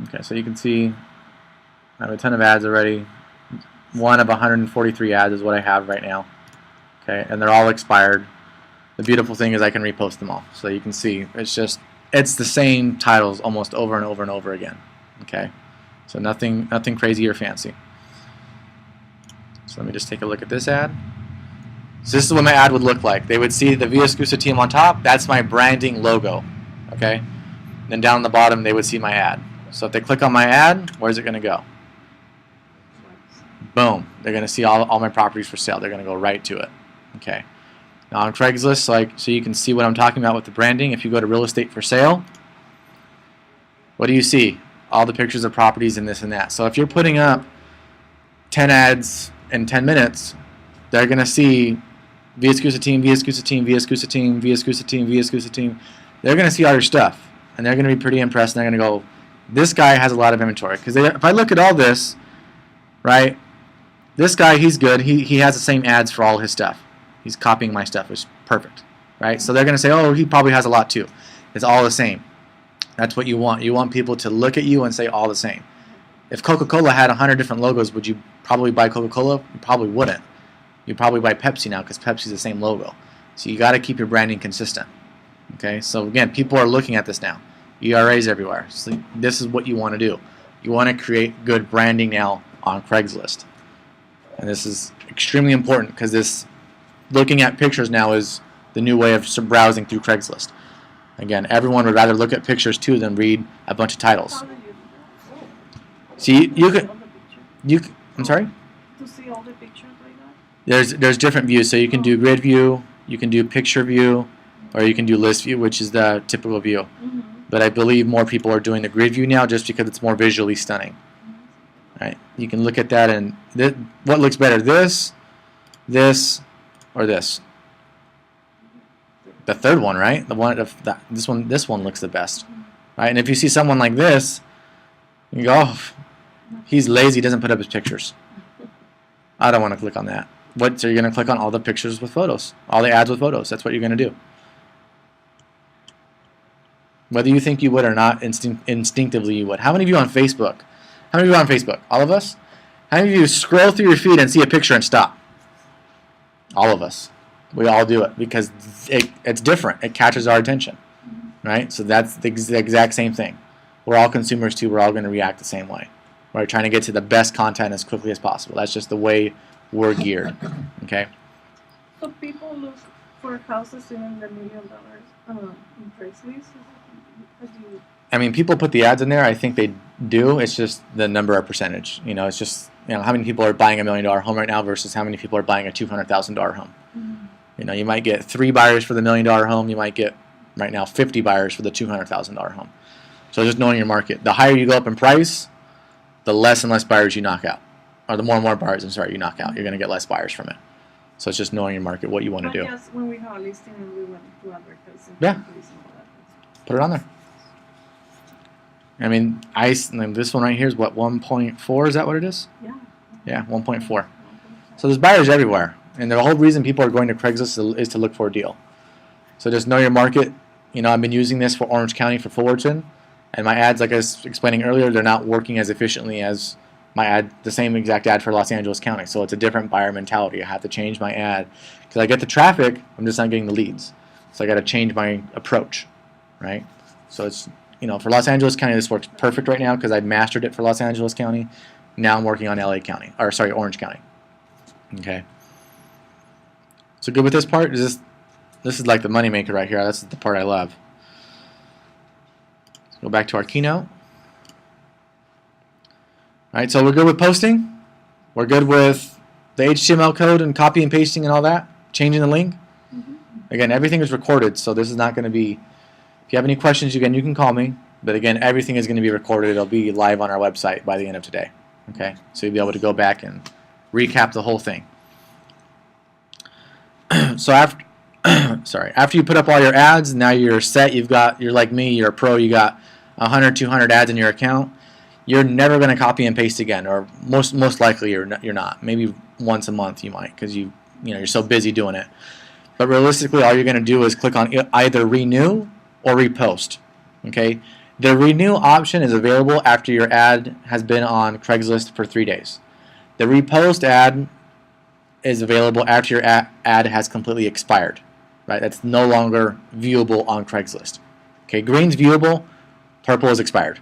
Okay, so you can see I have a ton of ads already. One of 143 ads is what I have right now. Okay, and they're all expired. The beautiful thing is I can repost them all. So you can see it's the same titles almost over and over and over again. Okay, so nothing crazy or fancy. So let me just take a look at this ad. So this is what my ad would look like. They would see the Villaescusa Team on top. That's my branding logo. Okay, then down the bottom they would see my ad. So if they click on my ad, where's it going to go? Boom. They're going to see all my properties for sale. They're going to go right to it. Okay. Now on Craigslist, so you can see what I'm talking about with the branding, if you go to real estate for sale, what do you see? All the pictures of properties and this and that. So if you're putting up 10 ads in 10 minutes, they're going to see Villaescusa Team, Villaescusa Team, Villaescusa Team, Villaescusa Team, Villaescusa Team. They're going to see all your stuff, and they're going to be pretty impressed, and they're going to go, this guy has a lot of inventory. Because if I look at all this, right, this guy, he's good. He has the same ads for all his stuff. He's copying my stuff. It's perfect, right? So they're going to say, oh, he probably has a lot too. It's all the same. That's what you want. You want people to look at you and say all the same. If Coca-Cola had 100 different logos, would you probably buy Coca-Cola? You probably wouldn't. You'd probably buy Pepsi now because Pepsi's the same logo. So you got to keep your branding consistent. Okay, so again, people are looking at this now. ERAs everywhere. So this is what you want to do. You want to create good branding now on Craigslist. And this is extremely important because this looking at pictures now is the new way of browsing through Craigslist. Again, everyone would rather look at pictures too than read a bunch of titles. See, I'm sorry? To see all the pictures like that? There's different views. So you can do grid view, You can do picture view, or you can do list view, which is the typical view. Mm-hmm. But I believe more people are doing the grid view now just because it's more visually stunning. Right? You can look at that and what looks better, this, or this? The third one, right? The one of that, this one looks the best, right? And if you see someone like this, you go, oh, he's lazy, doesn't put up his pictures. I don't want to click on that. So you're going to click on all the pictures with photos, all the ads with photos. That's what you're going to do. Whether you think you would or not, instinctively you would. How many of you on Facebook? How many of you on Facebook? All of us? How many of you scroll through your feed and see a picture and stop? All of us. We all do it because it's different. It catches our attention, right? So that's the exact same thing. We're all consumers too. We're all going to react the same way. We're trying to get to the best content as quickly as possible. That's just the way we're geared. Okay. So people look for houses in the $1 million in Craigslist. I mean, people put the ads in there. I think they do. It's just the number or percentage. You know, it's just how many people are buying $1 million home right now versus how many people are buying a $200,000 home. Mm-hmm. You know, you might get 3 buyers for the $1 million home. You might get right now 50 buyers for the $200,000 home. So just knowing your market. The higher you go up in price, the less and less buyers you knock out, or the more and more buyers. You knock out. You're going to get less buyers from it. So it's just knowing your market, what you want to do. Yes, when we have a listing and we want to advertise. Yeah. Put it on there. I mean, this one right here is what, 1.4? Is that what it is? Yeah. Yeah, 1.4. So there's buyers everywhere, and the whole reason people are going to Craigslist is to look for a deal. So just know your market. You know, I've been using this for Orange County for Fullerton, and my ads, like I was explaining earlier, they're not working as efficiently as my ad, the same exact ad for Los Angeles County. So it's a different buyer mentality. I have to change my ad because I get the traffic, I'm just not getting the leads. So I got to change my approach, right? So it's, you know, for Los Angeles County, this works perfect right now because I've mastered it for Los Angeles County. Now I'm working on LA County, or sorry, Orange County. Okay. So good with this part? This is like the moneymaker right here. That's the part I love. Let's go back to our keynote. All right, so we're good with posting. We're good with the HTML code and copy and pasting and all that. Changing the link. Mm-hmm. Again, everything is recorded, so this is not going to be. If you have any questions, again, you can call me. But again, everything is going to be recorded. It'll be live on our website by the end of today. Okay, so you'll be able to go back and recap the whole thing. So after you put up all your ads, now you're set. You're like me. You're a pro. You got 100, 200 ads in your account. You're never going to copy and paste again, or most likely you're not. Maybe once a month you might, because you're so busy doing it. But realistically, all you're going to do is click on either renew or repost. Okay, the renew option is available after your ad has been on Craigslist for 3 days. The repost ad is available after your ad has completely expired. Right, that's no longer viewable on Craigslist. Okay, green's viewable, purple is expired.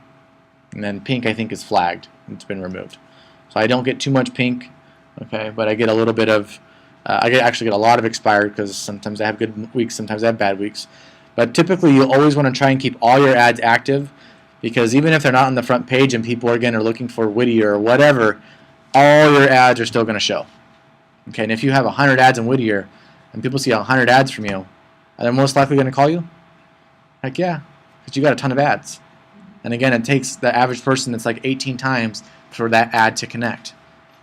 And then pink, I think, is flagged. It's been removed. So I don't get too much pink, okay, but I get a little bit of, actually get a lot of expired because sometimes I have good weeks, sometimes I have bad weeks. But typically, you always want to try and keep all your ads active because even if they're not on the front page and people, again, are looking for Whittier or whatever, all your ads are still going to show. Okay, and if you have 100 ads in Whittier and people see 100 ads from you, are they most likely going to call you? Heck yeah, because you got a ton of ads. And again, it takes the average person that's like 18 times for that ad to connect.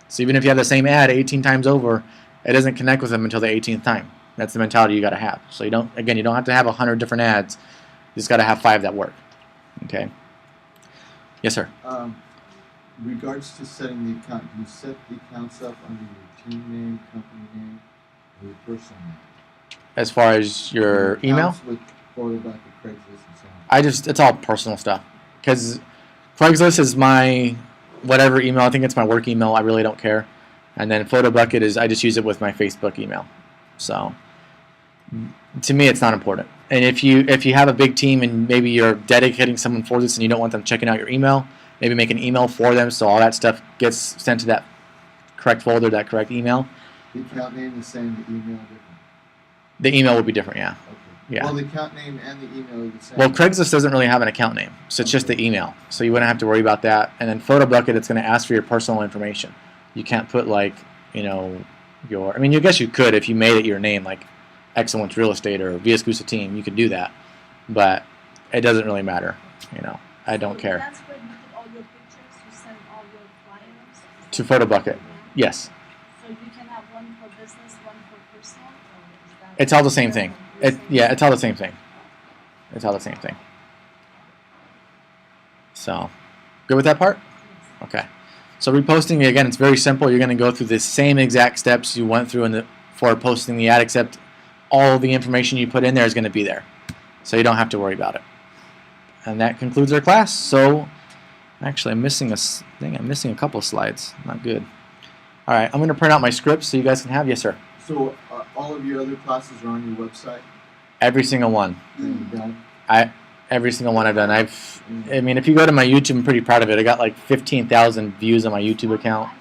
So even if you have the same ad 18 times over, it doesn't connect with them until the 18th time. That's the mentality you got to have. So you don't have to have 100 different ads. You just got to have 5 that work. Okay. Yes, sir. Regards to setting the account, do you set the accounts up under your team name, company name, or your personal name? As far as your email? With Craigslist and so on. It's all personal stuff. Because Craigslist is my whatever email. I think it's my work email. I really don't care. And then PhotoBucket is I just use it with my Facebook email. So to me, it's not important. And if you have a big team and maybe you're dedicating someone for this and you don't want them checking out your email, maybe make an email for them so all that stuff gets sent to that correct folder, that correct email. The account name is the same, the email different. The email would be different, yeah. Okay. Yeah. Well, the account name and the email are the same. Well, Craigslist doesn't really have an account name, so it's just the email. So you wouldn't have to worry about that. And then PhotoBucket, it's going to ask for your personal information. You can't put I guess you could if you made it your name, like Excellence Real Estate or Villaescusa Team, you could do that, but it doesn't really matter. You know, I don't So care. That's where you put all your pictures, you send all your flyers? To Photo Bucket, yes. So you can have one for business, one for personal, or is that? It's all the same thing. the same Yeah, it's all the same thing. It's all the same thing. So, good with that part? Okay. So reposting, again, it's very simple. You're going to go through the same exact steps you went through for posting the ad, except all the information you put in there is going to be there. So you don't have to worry about it. And that concludes our class. So, actually, I'm missing a couple of slides. Not good. All right, I'm going to print out my scripts so you guys can have. Yes, sir. So all of your other classes are on your website? Every single one. And you're done? Every single one I've done. I mean, if you go to my YouTube, I'm pretty proud of it. I got like 15,000 views on my YouTube account.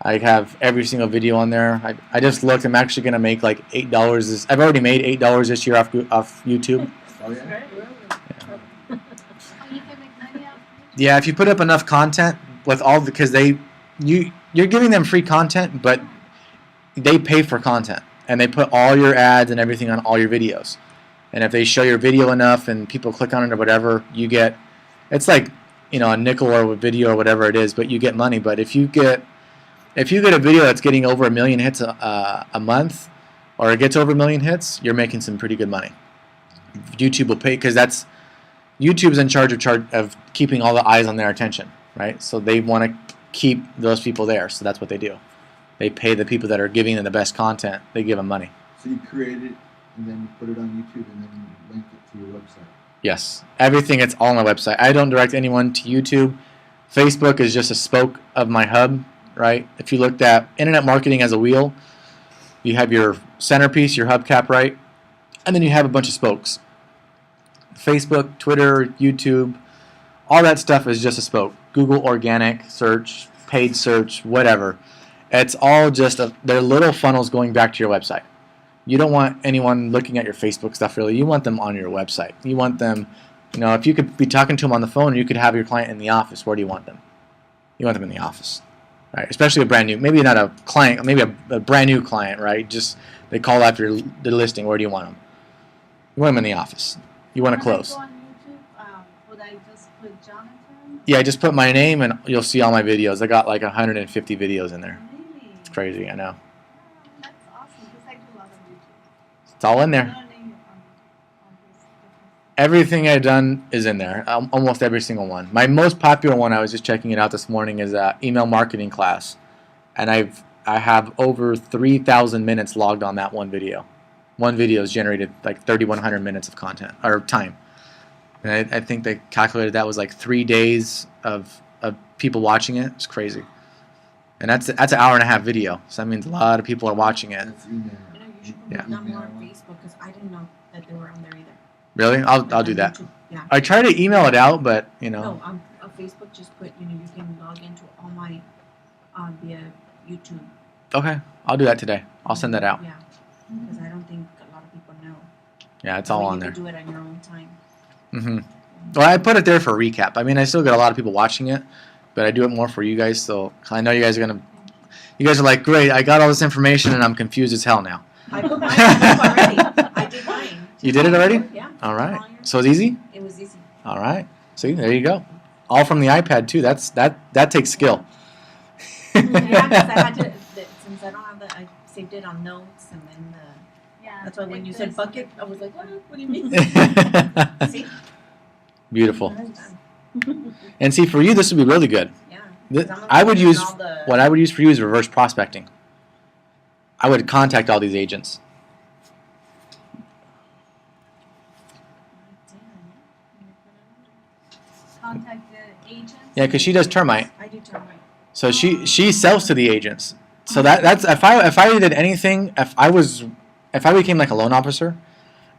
I have every single video on there. I just looked. I'm actually going to make like $8. I've already made $8 this year off YouTube. Oh, yeah? Oh, you can make money off YouTube? Yeah, if you put up enough content with all because you're giving them free content, but they pay for content and they put all your ads and everything on all your videos. And if they show your video enough and people click on it or whatever, you get, it's like, you know, a nickel or a video or whatever it is, but you get money. But if you get a video that's getting over 1 million hits a month, or it gets over 1 million hits, you're making some pretty good money. YouTube will pay because YouTube's in charge of keeping all the eyes on their attention, right? So they want to keep those people there, so that's what they do. They pay the people that are giving them the best content. They give them money. So you create it, and then you put it on YouTube, and then you link it to your website. Yes, everything. It's all on my website. I don't direct anyone to YouTube. Facebook is just a spoke of my hub, right? If you looked at internet marketing as a wheel, you have your centerpiece, your hubcap, right? And then you have a bunch of spokes. Facebook, Twitter, YouTube, all that stuff is just a spoke. Google organic search, paid search, whatever. It's all just they're little funnels going back to your website. You don't want anyone looking at your Facebook stuff, really. You want them on your website. You want them, you know, if you could be talking to them on the phone, you could have your client in the office. Where do you want them? You want them in the office, right? Especially a brand new, maybe not a client, maybe a brand new client, right? Just they call after the listing. Where do you want them? You want them in the office. You want to close. When I go on YouTube, would I just put Jonathon? Yeah, just put my name and you'll see all my videos. I got like 150 videos in there. Really? It's crazy, I know. That's awesome, because I do a lot of YouTube. It's all in there. Learning on this different. Everything I've done is in there. Almost every single one. My most popular one, I was just checking it out this morning, is an email marketing class, and I have over 3,000 minutes logged on that one video. One video has generated like 3,100 minutes of content or time, and I think they calculated that was like 3 days of people watching it. It's crazy, and that's an hour and a half video. So that means a lot of people are watching it. That's email. You know, you should Yeah. put them more on Facebook because I didn't know that they were on there either. Really, I'll Like do on that. YouTube. Yeah. I try to email it out, but you know. No, on Facebook, just put, you know, you can log into all my via YouTube. Okay, I'll do that today. I'll send that out. Yeah, because I don't think a lot of people know. Yeah, it's That all way on you there. can do it on your own time. Mm-hmm. Well, I put it there for a recap. I mean, I still get a lot of people watching it, but I do it more for you guys. So I know you guys are like, great, I got all this information and I'm confused as hell now. I put mine up already. I did mine. You did it already? Yeah. All right. All yours. So it's easy? It was easy. All right. See, there you go. All from the iPad too. That takes skill. Yeah, because I had to, since I don't have the, I saved it on notes and then Yeah. that's why when it you said does bucket, work. I was like, what do you mean? See? Beautiful. Done. And see, for you, this would be really good. Yeah. Th- 'Cause I'm I would doing use all the- what I would use for you is reverse prospecting. I would contact all these agents. Contact the agents. Yeah, because she does termite. I do termite. So she sells to the agents. So that's if I did anything, if I became like a loan officer,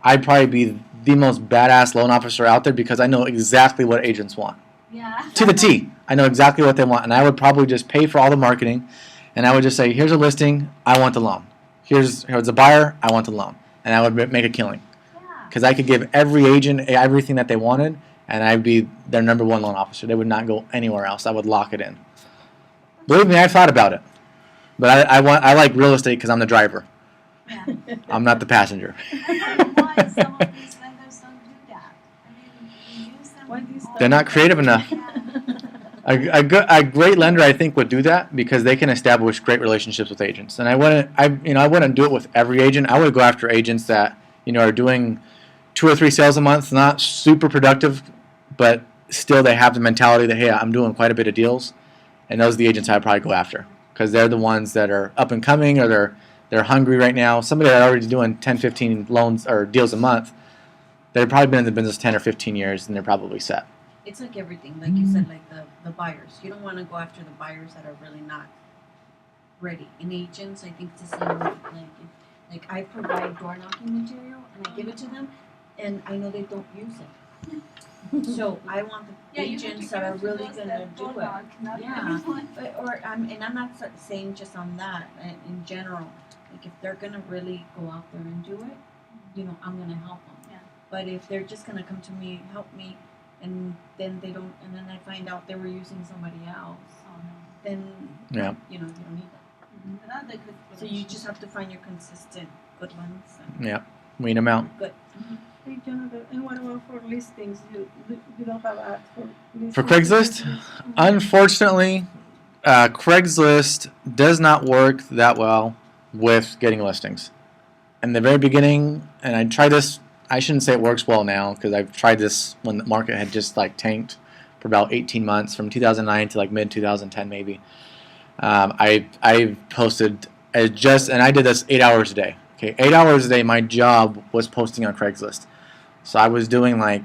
I'd probably be the most badass loan officer out there because I know exactly what agents want. Yeah. To the T. I know exactly what they want, and I would probably just pay for all the marketing, and I would just say, here's a listing, I want the loan. Here's a buyer, I want the loan, and I would make a killing Yeah. because I could give every agent everything that they wanted, and I'd be their number one loan officer. They would not go anywhere else. I would lock it in. Believe me, I've thought about it, but I like real estate because I'm the driver. Yeah. I'm not the passenger. I don't know why some of these vendors don't do that. I mean, we use them. Why do you all They're not the creative time. enough. Yeah. A great lender, I think, would do that because they can establish great relationships with agents. And I wouldn't do it with every agent. I would go after agents that are doing 2 or 3 sales a month, not super productive, but still they have the mentality that, hey, I'm doing quite a bit of deals, and those are the agents I'd probably go after because they're the ones that are up and coming, or they're hungry right now. Somebody that's already doing 10, 15 loans or deals a month, they've probably been in the business 10 or 15 years, and they're probably set. It's like everything, like you said, like the buyers. You don't want to go after the buyers that are really not ready. In agents, I think it's the same. Like I provide door knocking material and I give it to them, and I know they don't use it. So I want the agents that are really gonna do it. Yeah. And I'm not saying just on that. In general, like if they're gonna really go out there and do it, I'm gonna help them. Yeah. But if they're just gonna come to me, help me, and then they don't, and then I find out they were using somebody else, Oh, no. then Yeah. you don't need that. Another good So you just have to find your consistent good ones. And Yeah. Weed them out. good. Hey, Jonathan, and what about for listings? You don't have ads for listings? For Craigslist? Unfortunately, Craigslist does not work that well with getting listings. In the very beginning, and I tried this, I shouldn't say it works well now because I've tried this when the market had just tanked for about 18 months, from 2009 to mid 2010 maybe. I posted and I did this 8 hours a day. Okay, 8 hours a day. My job was posting on Craigslist. So I was doing I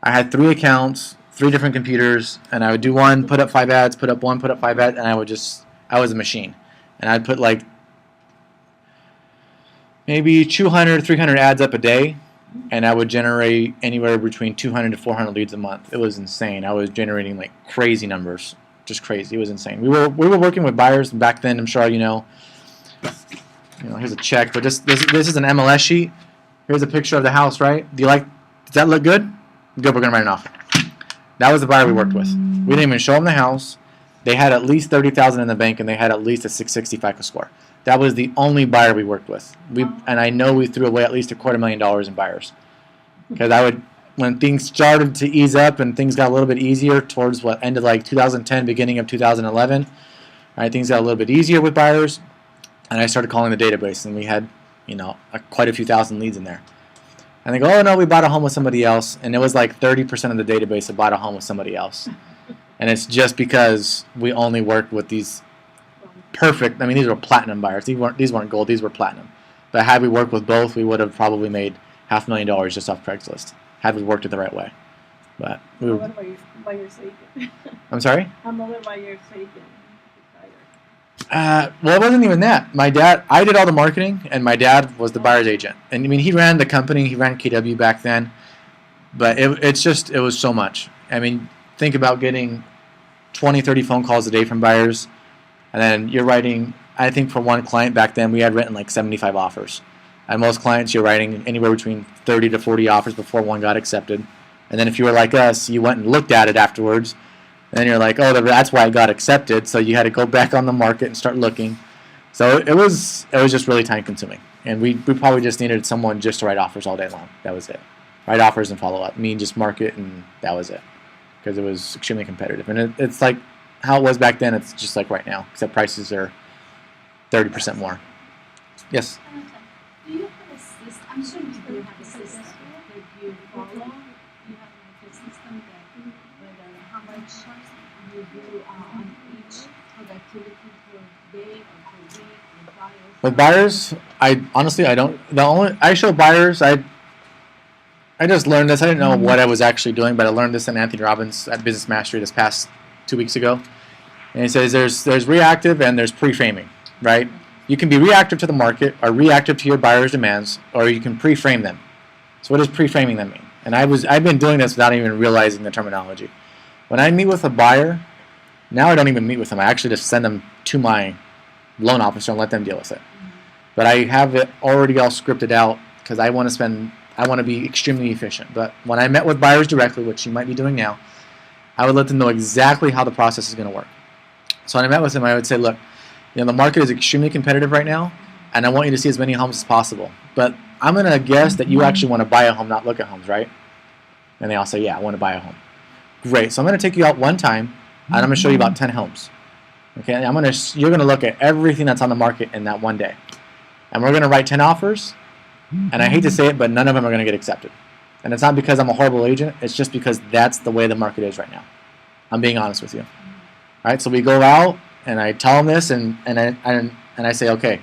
had 3 accounts, 3 different computers, and I would do one, put up 5 ads, put up 1, put up 5 ads, and I was a machine. And I'd put maybe 200, 300 ads up a day, and I would generate anywhere between 200 to 400 leads a month. It was insane. I was generating crazy numbers, just crazy. It was insane. We were working with buyers back then. I'm sure here's a check, but this is an MLS sheet. Here's a picture of the house, right? Does that look good? Good, we're gonna write an offer. That was the buyer we worked with. We didn't even show them the house. They had at least $30,000 in the bank, and they had at least a 660 FICO score. That was the only buyer we worked with. And I know we threw away at least $250,000 in buyers, because when things started to ease up and things got a little bit easier towards end of 2010, beginning of 2011, right? Things got a little bit easier with buyers, and I started calling the database, and we had quite a few thousand leads in there. And they go, oh no, we bought a home with somebody else, and it was 30% of the database that bought a home with somebody else. And it's just because we only worked with these perfect. I mean, these were platinum buyers. These weren't gold. These were platinum. But had we worked with both, we would have probably made $500,000 just off Craigslist had we worked it the right way. But Another buyer's agent. I'm sorry. Another buyer's agent. Well, it wasn't even that. I did all the marketing, and my dad was the buyer's agent. And I mean, he ran the company. He ran KW back then. But it was so much. I mean, think about getting 20, 30 phone calls a day from buyers, and then you're writing. I think for one client back then, we had written 75 offers. And most clients, you're writing anywhere between 30 to 40 offers before one got accepted. And then if you were like us, you went and looked at it afterwards. And then you're like, oh, that's why it got accepted. So you had to go back on the market and start looking. So it was just really time consuming. And we probably just needed someone just to write offers all day long. That was it. Write offers and follow up. Just market, and that was it. Because it was extremely competitive. And it's like how it was back then. It's just like right now, except prices are 30% more. Yes? Do you have a system? I'm sure you do have a system that you follow. You have a system that whether how much you do on each productivity per day or per week with buyers. With buyers, I don't. I show buyers. I just learned this. I didn't know what I was actually doing, but I learned this in Anthony Robbins at Business Mastery this past 2 weeks ago. And he says there's reactive and there's pre-framing, right? You can be reactive to the market or reactive to your buyer's demands, or you can pre-frame them. So what does pre-framing them mean? And I've been doing this without even realizing the terminology. When I meet with a buyer, now I don't even meet with them. I actually just send them to my loan officer and let them deal with it. But I have it already all scripted out because I want to be extremely efficient. But when I met with buyers directly, which you might be doing now, I would let them know exactly how the process is going to work. So when I met with them, I would say, look, the market is extremely competitive right now. and I want you to see as many homes as possible. But I'm going to guess that you actually want to buy a home, not look at homes, right? And they all say, yeah, I want to buy a home. Great. So I'm going to take you out one time, and I'm going to show you about 10 homes. Okay, and you're going to look at everything that's on the market in that one day. And we're going to write 10 offers, and I hate to say it, but none of them are going to get accepted. And it's not because I'm a horrible agent. It's just because that's the way the market is right now. I'm being honest with you. All right, so we go out, and I tell them this, and I say, okay,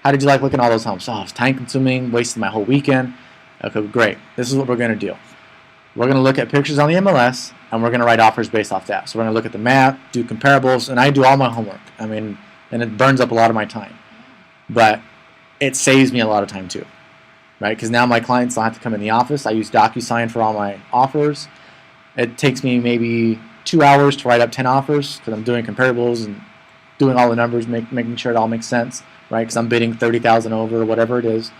how did you like looking at all those homes? Oh, it's time-consuming, wasted my whole weekend. Okay, great. This is what we're going to do. We're going to look at pictures on the MLS, and we're going to write offers based off that. So we're going to look at the map, do comparables, and I do all my homework. I mean, and it burns up a lot of my time. But it saves me a lot of time too, right? Because now my clients don't have to come in the office. I use DocuSign for all my offers. It takes me maybe 2 hours to write up 10 offers because I'm doing comparables and doing all the numbers, making sure it all makes sense, right? Because I'm bidding 30,000 over or whatever it is.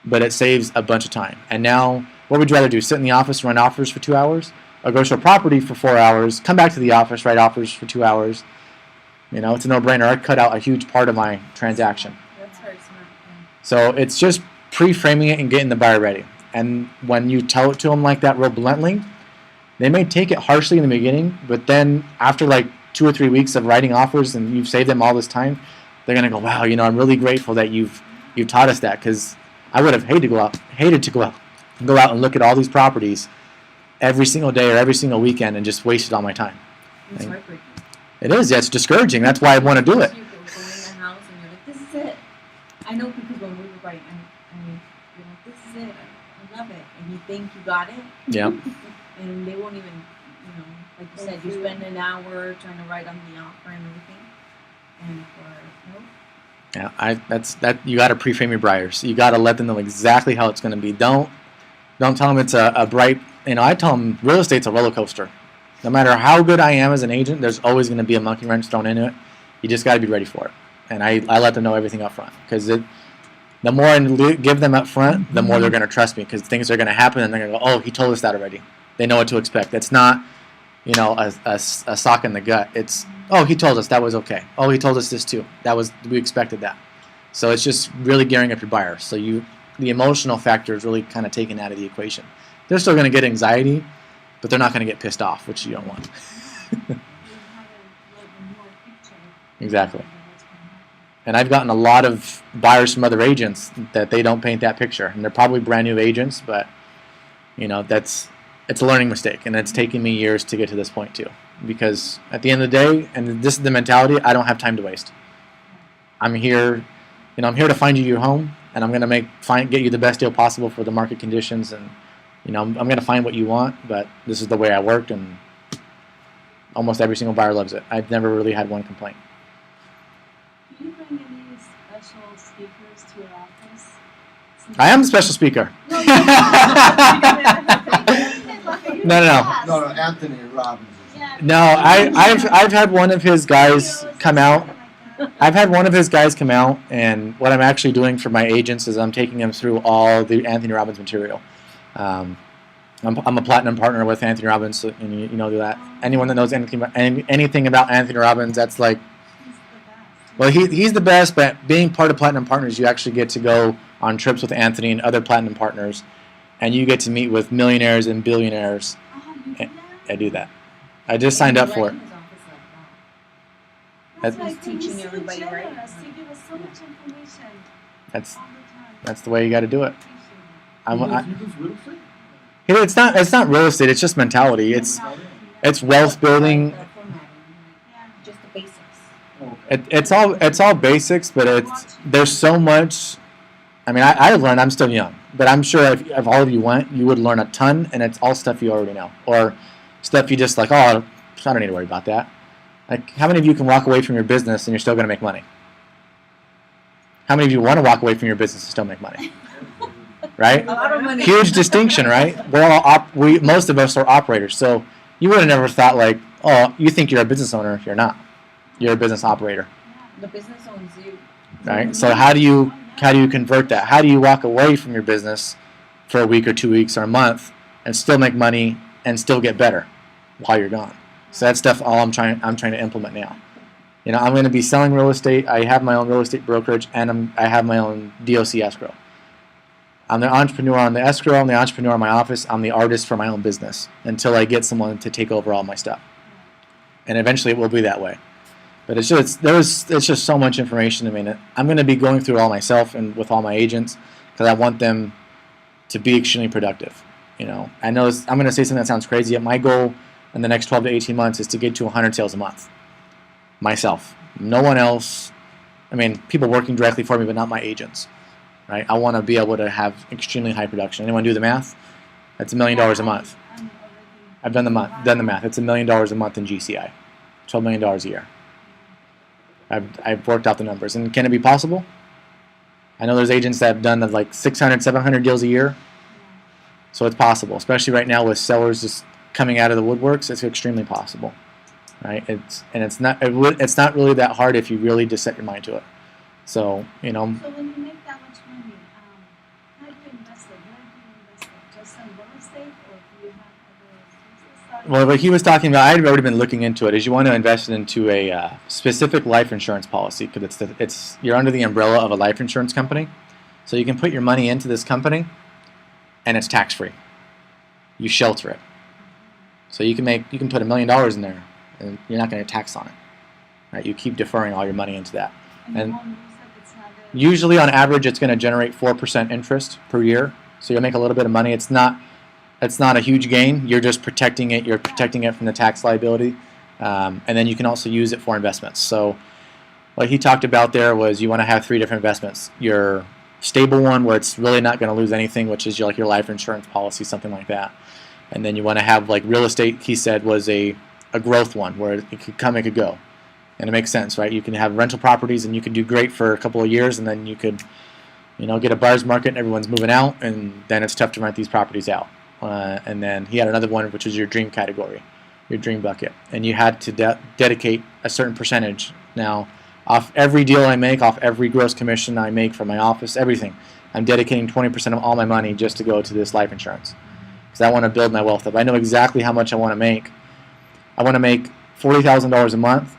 But it saves a bunch of time. And now, what would you rather do? Sit in the office, run offers for 2 hours? Or go show property for 4 hours, come back to the office, write offers for 2 hours? You know, it's a no-brainer. I'd cut out a huge part of my transaction. That's very smart. Yeah. So it's just pre-framing it and getting the buyer ready. And when you tell it to them like that real bluntly, they may take it harshly in the beginning, but then after like 2 or 3 weeks of writing offers and you've saved them all this time, they're going to go, wow, you know, I'm really grateful that you've taught us that, because I would have hated to go out and look at all these properties every single day or every single weekend and just wasted all my time. It's heartbreaking. It is. Yeah, it's discouraging. That's why I want to do it. You go in the house and you're like, this is it. I know, because when we were writing, I mean, you're like, this is it. I love it. And you think you got it. Yeah. And they won't even, you know, like you said, you spend an hour trying to write on the offer and everything. And for, nope. Yeah, you got to pre-frame your buyers. You got to let them know exactly how it's going to be. Don't tell them it's a bright. You know, I tell them real estate's a roller coaster. No matter how good I am as an agent, there's always going to be a monkey wrench thrown into it. You just got to be ready for it. And I let them know everything up front, because the more I give them up front, the more they're going to trust me, because things are going to happen and they're going to go, oh, he told us that already. They know what to expect. It's not, you know, a sock in the gut. It's, oh, he told us that was okay. Oh, he told us this too. We expected that. So it's just really gearing up your buyer. So the emotional factor is really kind of taken out of the equation. They're still going to get anxiety, but they're not going to get pissed off, which you don't want. Exactly. And I've gotten a lot of buyers from other agents that they don't paint that picture, and they're probably brand new agents, but you know, it's a learning mistake, and it's taken me years to get to this point too. Because at the end of the day, and this is the mentality, I don't have time to waste. I'm here, you know, I'm here to find you your home, and I'm going to get you the best deal possible for the market conditions, and you know, I'm going to find what you want, but this is the way I worked, and almost every single buyer loves it. I've never really had one complaint. Do you bring any special speakers to your office? I am the special speaker. No. No, Anthony Robbins. No, I've had one of his guys come out. I've had one of his guys come out, and what I'm actually doing for my agents is I'm taking them through all the Anthony Robbins material. I'm a platinum partner with Anthony Robbins, so, and you know that. Anyone that knows anything about Anthony Robbins, that's like, well, he's the best. But being part of Platinum Partners, you actually get to go on trips with Anthony and other Platinum Partners, and you get to meet with millionaires and billionaires. I do that. I just signed up for it. That's He's teaching so everybody, right? generous. He gives us so much information That's all the time. the way you got to do it. You do real estate? It's not real estate. It's just mentality. It's wealth building. Just the basics. It's all basics, but there's so much. I mean, I learned. I'm still young, but I'm sure if all of you went, you would learn a ton, and it's all stuff you already know, or stuff you just like. Oh, I don't need to worry about that. Like, how many of you can walk away from your business and you're still going to make money? How many of you want to walk away from your business and still make money? Right? A lot of money. Huge distinction, right? Most of us are operators, so you would have never thought like, oh, you think you're a business owner. You're not. You're a business operator. The business owns you. Right? So how do you convert that? How do you walk away from your business for a week or 2 weeks or a month and still make money and still get better while you're gone? So that's stuff all I'm trying to implement now. You know, I'm going to be selling real estate. I have my own real estate brokerage, and I have my own DOC escrow. I'm the entrepreneur on the escrow. I'm the entrepreneur in my office. I'm the artist for my own business until I get someone to take over all my stuff. And eventually, it will be that way. But it's just so much information. I mean, I'm going to be going through it all myself and with all my agents because I want them to be extremely productive. You know, I'm going to say something that sounds crazy. My goal in the next 12 to 18 months is to get to 100 sales a month. Myself, no one else. I mean, people working directly for me, but not my agents. Right? I want to be able to have extremely high production. Anyone do the math? That's $1 million a month. I've done the math. It's $1 million a month in GCI, $12 million a year. I've worked out the numbers. And can it be possible? I know there's agents that have done like 600, 700 deals a year. So it's possible, especially right now with sellers just coming out of the woodworks. It's extremely possible, right? It's not really that hard if you really just set your mind to it. So, you know. So when you make that much money, how do you invest it? Where do you invest it? Just in real estate, or do you have other sources? Well, what he was talking about, I had already been looking into it. Is you want to invest it into a specific life insurance policy because you're under the umbrella of a life insurance company, so you can put your money into this company, and it's tax free. You shelter it, so you can put $1 million in there, and you're not going to get taxed on it. Right? You keep deferring all your money into that, and usually on average it's going to generate 4% interest per year. So you'll make a little bit of money. It's not a huge gain. You're just protecting it. You're protecting it from the tax liability, and then you can also use it for investments. So what he talked about there was you want to have 3 different investments. Your stable one where it's really not going to lose anything, which is like your life insurance policy, something like that. And then you want to have like real estate, he said, was a growth one where it could come, it could go. And it makes sense, right? You can have rental properties and you can do great for a couple of years, and then you could, you know, get a buyer's market and everyone's moving out, and then it's tough to rent these properties out. And then he had another one, which was your dream category, your dream bucket. And you had to dedicate a certain percentage. Now, off every deal I make, off every gross commission I make from my office, everything, I'm dedicating 20% of all my money just to go to this life insurance. Because I want to build my wealth up. I know exactly how much I want to make. I want to make $40,000 a month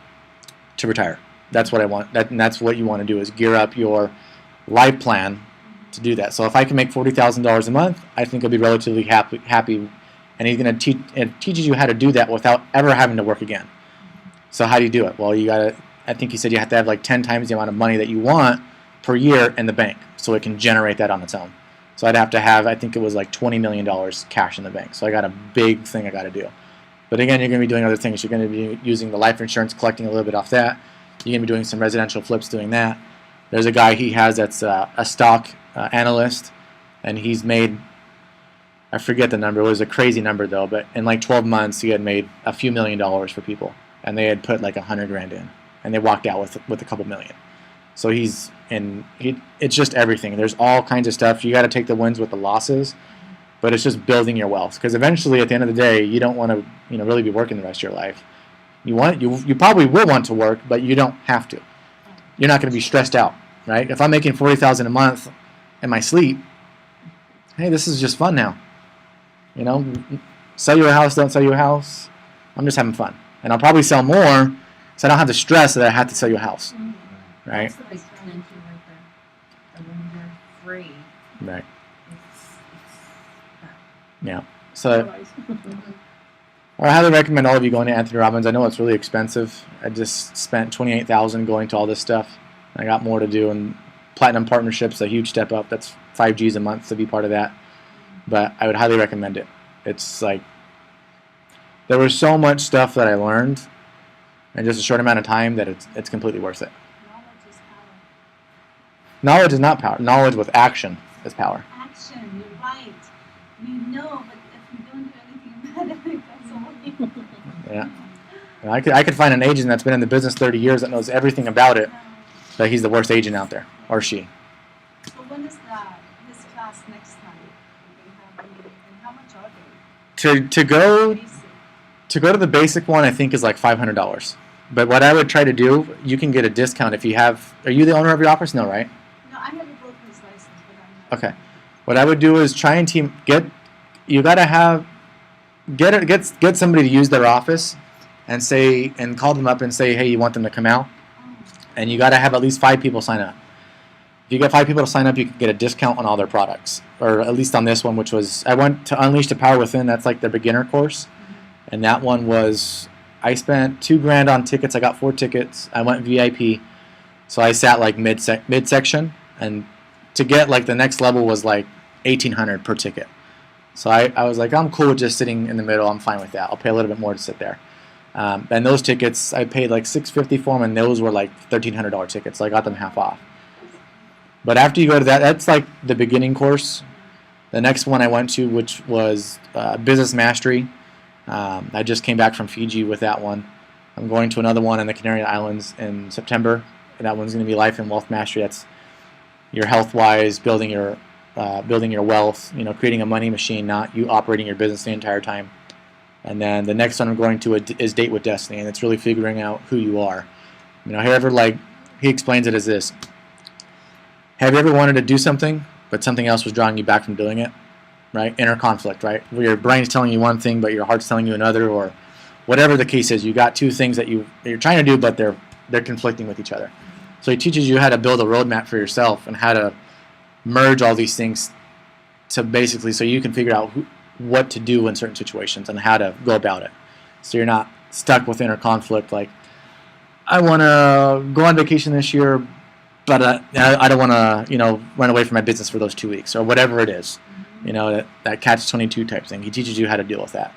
to retire. That's what I want. And that's what you want to do, is gear up your life plan to do that. So if I can make $40,000 a month, I think I'll be relatively happy. And he's going to it teaches you how to do that without ever having to work again. So how do you do it? Well, I think he said you have to have like 10 times the amount of money that you want per year in the bank so it can generate that on its own. So I'd have to have, I think it was like $20 million cash in the bank. So I got a big thing I got to do. But again, you're going to be doing other things. You're going to be using the life insurance, collecting a little bit off that. You're going to be doing some residential flips doing that. There's a guy he has that's a stock analyst, and he's made, I forget the number, it was a crazy number though, but in like 12 months he had made a few $1 million for people, and they had put like $100,000 in, and they walked out with a couple million. So it's just everything. There's all kinds of stuff. You got to take the wins with the losses, but it's just building your wealth, because eventually at the end of the day you don't want to really be working the rest of your life. You probably will want to work, but you don't have to. You're not going to be stressed out, right? If I'm making $40,000 a month in my sleep, hey, this is just fun now. You know, sell you a house, don't sell you a house. I'm just having fun, and I'll probably sell more, so I don't have the stress that I have to sell you a house, right? That's the big potential right there. And when you're free, Right. it's Yeah. So I highly recommend all of you going to Anthony Robbins. I know it's really expensive. I just spent $28,000 going to all this stuff. I got more to do, and Platinum Partnership's a huge step up. That's $5,000 a month to be part of that. But I would highly recommend it. It's like, there was so much stuff that I learned in just a short amount of time that it's completely worth it. Knowledge is power. Knowledge is not power. Knowledge with action is power. Action, you're right. You know, but if you don't do anything about it, it goes away. Yeah. And I could find an agent that's been in the business 30 years that knows everything about it, but he's the worst agent out there, or she. So when is this class next time? And how much are they? To go Basic. to go to the basic one, I think is like $500. But what I would try to do, you can get a discount if you have. Are you the owner of your office? No, right? No, I have a broker's license, but I'm not. Okay. What I would do is try and get somebody to use their office and call them up and say, hey, you want them to come out, and you got to have at least 5 people sign up. If you get 5 people to sign up, you can get a discount on all their products, or at least on this one, which was I went to Unleash the Power Within. That's like their beginner course, and that one was I spent $2,000 on tickets. I got 4 tickets. I went VIP, so I sat like midsection, and to get like the next level was like $1,800 per ticket. So I was like, I'm cool with just sitting in the middle. I'm fine with that. I'll pay a little bit more to sit there. And those tickets, I paid like $650 for them, and those were like $1,300 tickets. So I got them half off. But after you go to that, that's like the beginning course. The next one I went to, which was Business Mastery. I just came back from Fiji with that one. I'm going to another one in the Canary Islands in September. And that one's going to be Life and Wealth Mastery. That's your health-wise, building your wealth, creating a money machine, not you operating your business the entire time. And then the next one I'm going to is Date with Destiny, and it's really figuring out who you are. He explains it as this. Have you ever wanted to do something, but something else was drawing you back from doing it? Right? Inner conflict, right? Where your brain's telling you one thing, but your heart's telling you another, or whatever the case is. You got 2 things that you're trying to do, but they're conflicting with each other. So he teaches you how to build a roadmap for yourself and how to merge all these things to basically so you can figure out what to do in certain situations and how to go about it. So you're not stuck with inner conflict like, I want to go on vacation this year, but I don't want to, run away from my business for those 2 weeks or whatever it is. That catch-22 type thing. He teaches you how to deal with that.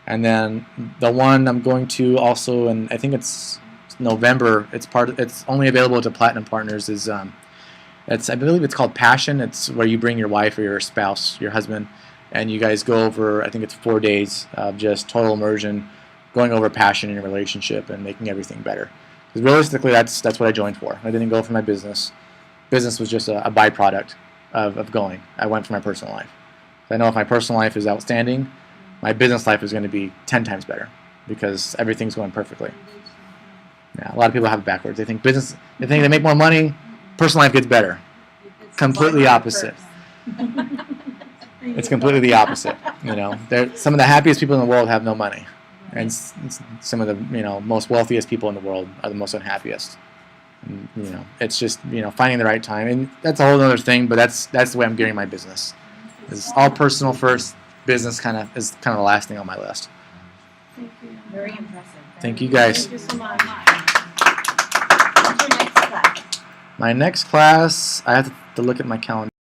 And then the one I'm going to also, and I think it's November. It's only available to Platinum Partners. I believe it's called Passion. It's where you bring your wife or your spouse, your husband, and you guys go over. I think it's 4 days of just total immersion, going over passion in your relationship and making everything better. Because realistically, that's what I joined for. I didn't go for my business. Business was just a byproduct of going. I went for my personal life. I know if my personal life is outstanding, my business life is going to be 10 times better because everything's going perfectly. Yeah, a lot of people have it backwards. They think they make more money, personal life gets better. Completely opposite. It's completely the opposite. Some of the happiest people in the world have no money, and some of the most wealthiest people in the world are the most unhappiest. And, it's just finding the right time, and that's a whole other thing. But that's the way I'm gearing my business. It's all personal first. Business is the last thing on my list. Thank you. Very impressive. Thank you guys. Thank you so much. What's your next class? My next class, I have to look at my calendar.